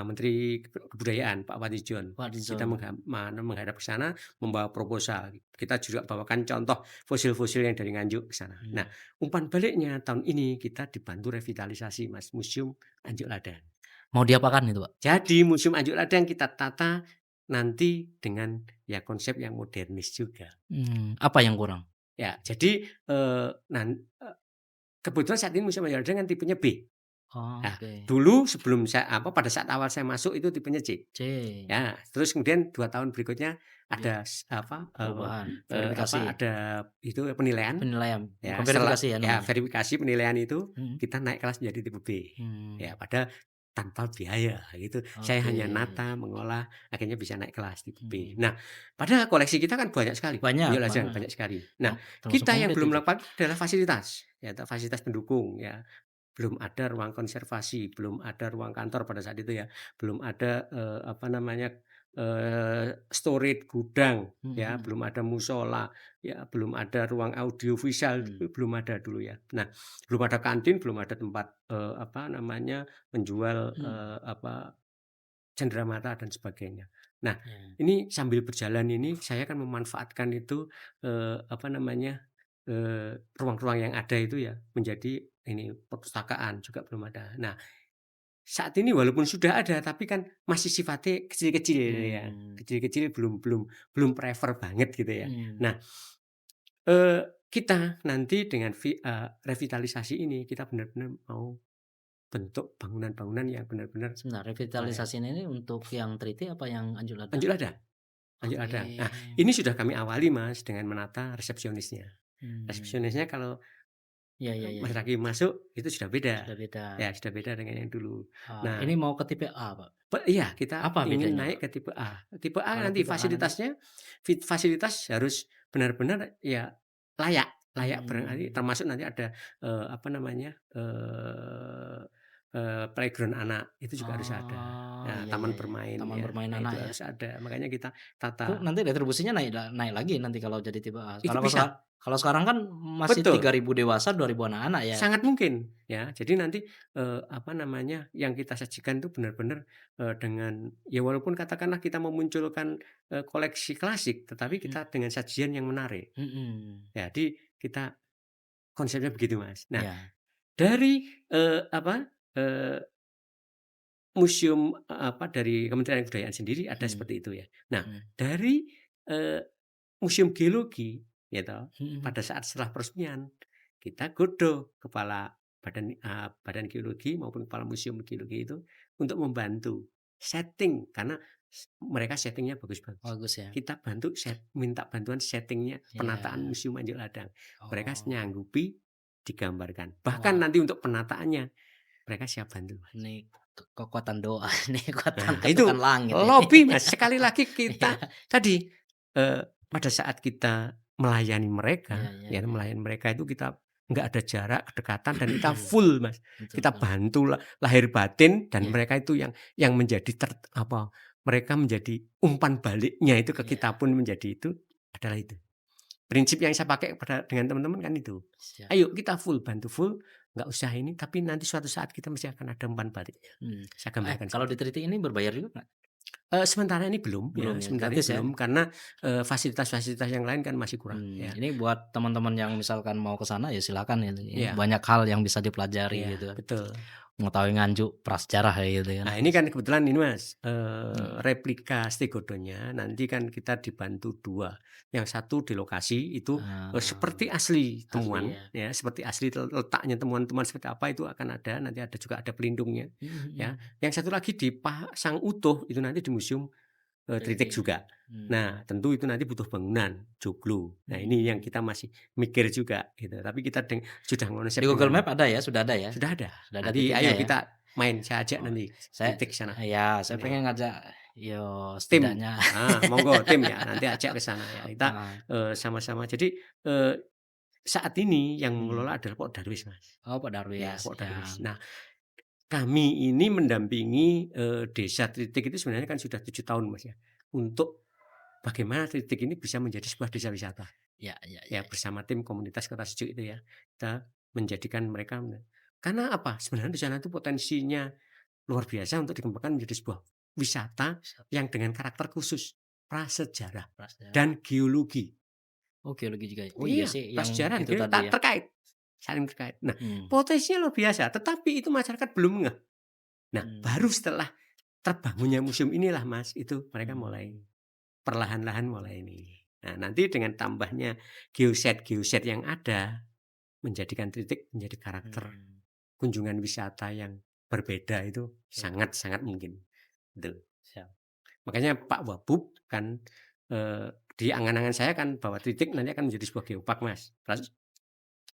Menteri Kebudayaan Pak Wadidjon. Pak Kita Dizon. menghadap ke sana membawa proposal. Kita juga bawakan contoh fosil-fosil yang dari Nganjuk ke sana. Nah, umpan baliknya tahun ini kita dibantu revitalisasi, Mas, Museum Anjuk Ladang. Mau diapakan itu, Pak? Jadi Museum Anjuk Ladang kita tata nanti dengan ya konsep yang modernis juga. Apa yang kurang? Ya, jadi kebetulan saat ini Museum Anjuk Ladang kan tipenya B. Oh, Nah, oke. dulu sebelum pada saat awal saya masuk itu tipenya C. C. Ya, terus kemudian 2 tahun berikutnya ada Perubahan, verifikasi. ada itu penilaian. Penilaian, Ya, bukan verifikasi ya ya namanya. verifikasi penilaian itu Mm. kita naik kelas menjadi tipe B. Ya, Hmm. padahal tanpa biaya gitu. Saya Oke. hanya nata, mengolah, akhirnya bisa naik kelas tipe B. Nah, padahal koleksi kita kan banyak sekali. Banyak, Anjuk Ladang Pak. banyak sekali. Nah, Termasuk kita yang komplit belum itu. melakukan adalah fasilitas, ya fasilitas pendukung ya. Belum ada ruang konservasi, belum ada ruang kantor pada saat itu ya, belum ada storage gudang ya, belum ada musola ya, belum ada ruang audiovisual, belum ada dulu ya. Nah, belum ada kantin, belum ada tempat menjual cenderamata dan sebagainya. Nah, ini sambil berjalan ini saya akan memanfaatkan itu ruang-ruang yang ada itu ya menjadi ini perpustakaan juga belum ada. Nah, saat ini walaupun sudah ada tapi kan masih sifatnya kecil-kecil ya. Kecil-kecil belum prefer banget gitu ya. Nah, kita nanti dengan revitalisasi ini kita benar-benar mau bentuk bangunan-bangunan yang benar-benar Sebentar, revitalisasi ini untuk yang Tritik apa yang Anjuk Ladang? Anjuk Ladang. Anjuk Ladang. Nah, ini sudah kami awali, Mas, dengan menata resepsionisnya. Resepsionisnya kalau Mas Raki masuk itu sudah beda. Sudah beda. Ya, sudah beda dengan yang dulu. Nah, ini mau ke tipe A, Pak. Iya, kita Apa ingin bedanya, naik Pak? ke tipe A. Tipe A Kalau nanti tipe A fasilitasnya fasilitas harus benar-benar ya layak berarti termasuk nanti ada playground anak itu juga harus ada. Nah, taman bermain Taman ya. bermain Nah, anak itu ya. harus ada. Makanya kita Itu tata. nanti retribusinya naik lagi nanti kalau jadi tipe A. Itu bisa. Kalau sekarang kan masih Betul. 3.000 dewasa, 2.000 anak-anak ya. Sangat mungkin ya. Jadi nanti yang kita sajikan itu benar-benar dengan ya walaupun katakanlah kita memunculkan koleksi klasik, tetapi kita dengan sajian yang menarik. Jadi kita konsepnya begitu, Mas. Nah, dari museum dari Kementerian Kebudayaan sendiri ada seperti itu ya. Nah, dari Museum Geologi ya pada saat setelah peresmian kita godo kepala badan geologi maupun kepala museum geologi itu untuk membantu setting karena mereka settingnya bagus-bagus. Bagus ya. Kita minta bantuan settingnya penataan Museum Anjuk Ladang. Mereka nyanggupi digambarkan. Bahkan nanti untuk penataannya mereka siap bantu. Ini kekuatan doa, nih kekuatan itu langit. lobby, Mas. Sekali lagi kita tadi pada saat kita melayani mereka, melayani mereka itu kita nggak ada jarak, kedekatan dan kita full, Mas. Kita bantu lahir batin dan mereka itu yang menjadi mereka menjadi umpan baliknya itu ke kita pun menjadi itu adalah itu. Prinsip yang saya pakai dengan teman-teman kan itu. Ayo kita full, bantu full, nggak usah ini, tapi nanti suatu saat kita mesti akan ada umpan baliknya. Saya gambarkan. Kalau di Tritik ini berbayar juga nggak? Sementara ini belum ya, Belum ya, sementara ini gratis ya? belum karena, fasilitas-fasilitas yang lain kan masih kurang ya. Ini buat teman-teman yang misalkan mau ke sana ya silakan ya, ini Iya banyak hal yang bisa dipelajari iya, gitu kan, betul. mengetahui Nganjuk prasejarah kayak gitu kan. Nah ini kan kebetulan ini Mas, Mmm, replika Stegodonya nanti kan kita dibantu 2, yang satu di lokasi itu, eee, seperti asli asli temuan ya. ya, seperti asli letaknya temuan-temuan seperti apa itu akan ada, nanti ada juga ada pelindungnya Mhm ya. mhm. Yang satu lagi dipasang utuh itu nanti di museum, Tritik Kritik. juga. Nah tentu itu nanti butuh bangunan, joglo. Nah ini yang Mhm. kita masih mikir juga gitu, tapi kita sudah Di ngonsep Google dengan Map ada ya? Sudah ada ya? sudah ada. Sudah ada Nanti titiknya ayo ya? kita main, saya ajak Oh, nanti saya Tritik sana. saya Ini. pengen ngajak yo Tim, setidaknya monggo tim ya, nanti ajak ke sana ya. Kita, heeh, sama-sama. Jadi, eee, saat ini yang mhm. mengelola adalah Pok Darwis, Mas. Oh, Pak Ya, Darwis, Pok ya. Darwis. Nah, kami ini mendampingi, Desa Tritik itu sebenarnya kan sudah 7 tahun, Mas, ya. Untuk bagaimana Tritik ini bisa menjadi sebuah desa wisata. Ya ya ya Ya, bersama tim komunitas Kota Sejuk itu ya. Kita menjadikan mereka karena apa? Sebenarnya di sana itu potensinya luar biasa untuk dikembangkan menjadi sebuah wisata ya. yang dengan karakter khusus, prasejarah Prasejarah. dan geologi. Oh, geologi juga ya? Oh, iya Iya, sih yang prasejarah dan itu geologi tadi ya? terkait, saling terkait. Nah, Mmm, potensinya luar biasa, tetapi itu masyarakat belum ngeh. Nah, baru mmm, setelah terbangunnya museum inilah, Mas, itu mereka mmm, mulai perlahan-lahan mulai ini. Nah, nanti dengan tambahnya geoset-geoset yang ada, menjadikan Tritik menjadi karakter mmm, kunjungan wisata yang berbeda itu ya, sangat-sangat mungkin, gitu. siap. Makanya Pak Wabub kan, di angan-angan saya kan bahwa Tritik nanti akan menjadi sebuah geopark, Mas,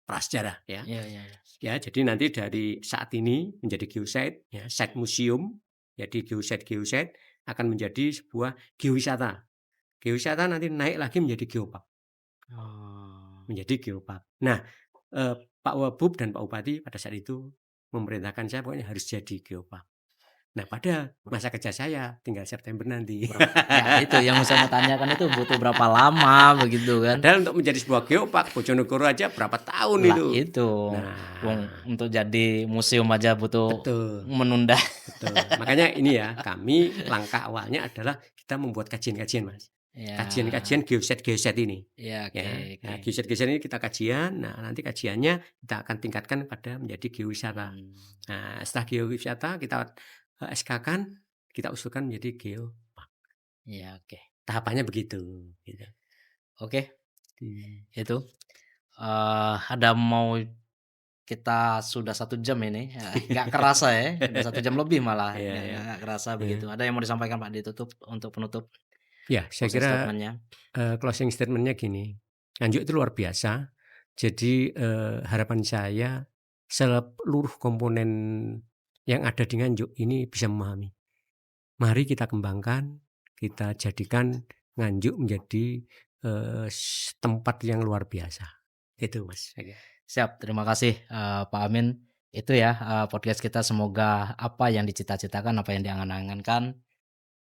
prasejarah ya. Iya iya iya. Ya, jadi nanti dari saat ini menjadi geosite ya, site museum, jadi geoset-geoset akan menjadi sebuah geowisata. Geowisata nanti naik lagi menjadi geopark, Oh, menjadi geopark. Nah, Pak Wabub dan Pak Bupati pada saat itu memerintahkan saya pokoknya harus jadi geopark. Nah, pada masa kerja saya tinggal September nanti. ya itu yang saya mau tanyakan itu butuh berapa lama begitu kan? Padahal untuk menjadi sebuah geopark Bojonegoro aja berapa tahun Lah itu. itu, wong Nah, untuk jadi museum aja butuh betul, menunda. betul. Makanya ini ya, kami langkah awalnya adalah kita membuat kajian-kajian, Mas. Ya, Kajian-kajian geoset-geoset ini, ya oke ya. oke. Nah, geoset-geoset ini kita kajian, nah nanti kajiannya kita akan tingkatkan pada menjadi geowisata. Mmm, Nah, setelah geowisata kita, SK-kan, kita usulkan menjadi geopark. iya oke. Tahapannya begitu, gitu. Oke, Mmm. itu, ada mau kita sudah 1 jam ini, nggak kerasa ya, udah 1 jam lebih malah, Iya iya, nggak kerasa heeh. begitu. Ada yang mau disampaikan Pak ditutup untuk penutup Ya, saya closing kira, statement-nya? closing statement-nya gini, Nganjuk itu luar biasa. Jadi, harapan saya seluruh komponen yang ada di Nganjuk ini bisa memahami. Mari kita kembangkan, kita jadikan Nganjuk menjadi, tempat yang luar biasa. Itu Mas, saya kira. Siap, terima kasih, Pak Amin. Itu ya, podcast kita semoga apa yang dicita-citakan, apa yang diangan-angankan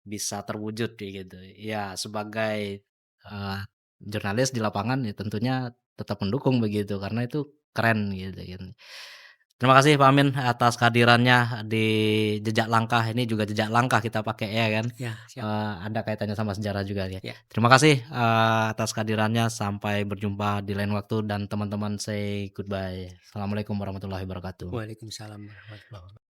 bisa terwujud kayak gitu. Ya sebagai, jurnalis di lapangan ya tentunya tetap mendukung begitu, karena itu keren gitu kan. Terima kasih Pak Amin atas kehadirannya di Jejak Langkah, ini juga jejak langkah kita pakai ya kan, Ya, siap. ada kaitannya sama sejarah juga ya. Ya. Terima kasih, atas kehadirannya, sampai berjumpa di lain waktu dan teman-teman say goodbye. Assalamualaikum warahmatullahi wabarakatuh. Waalaikumsalam warahmatullahi wabarakatuh.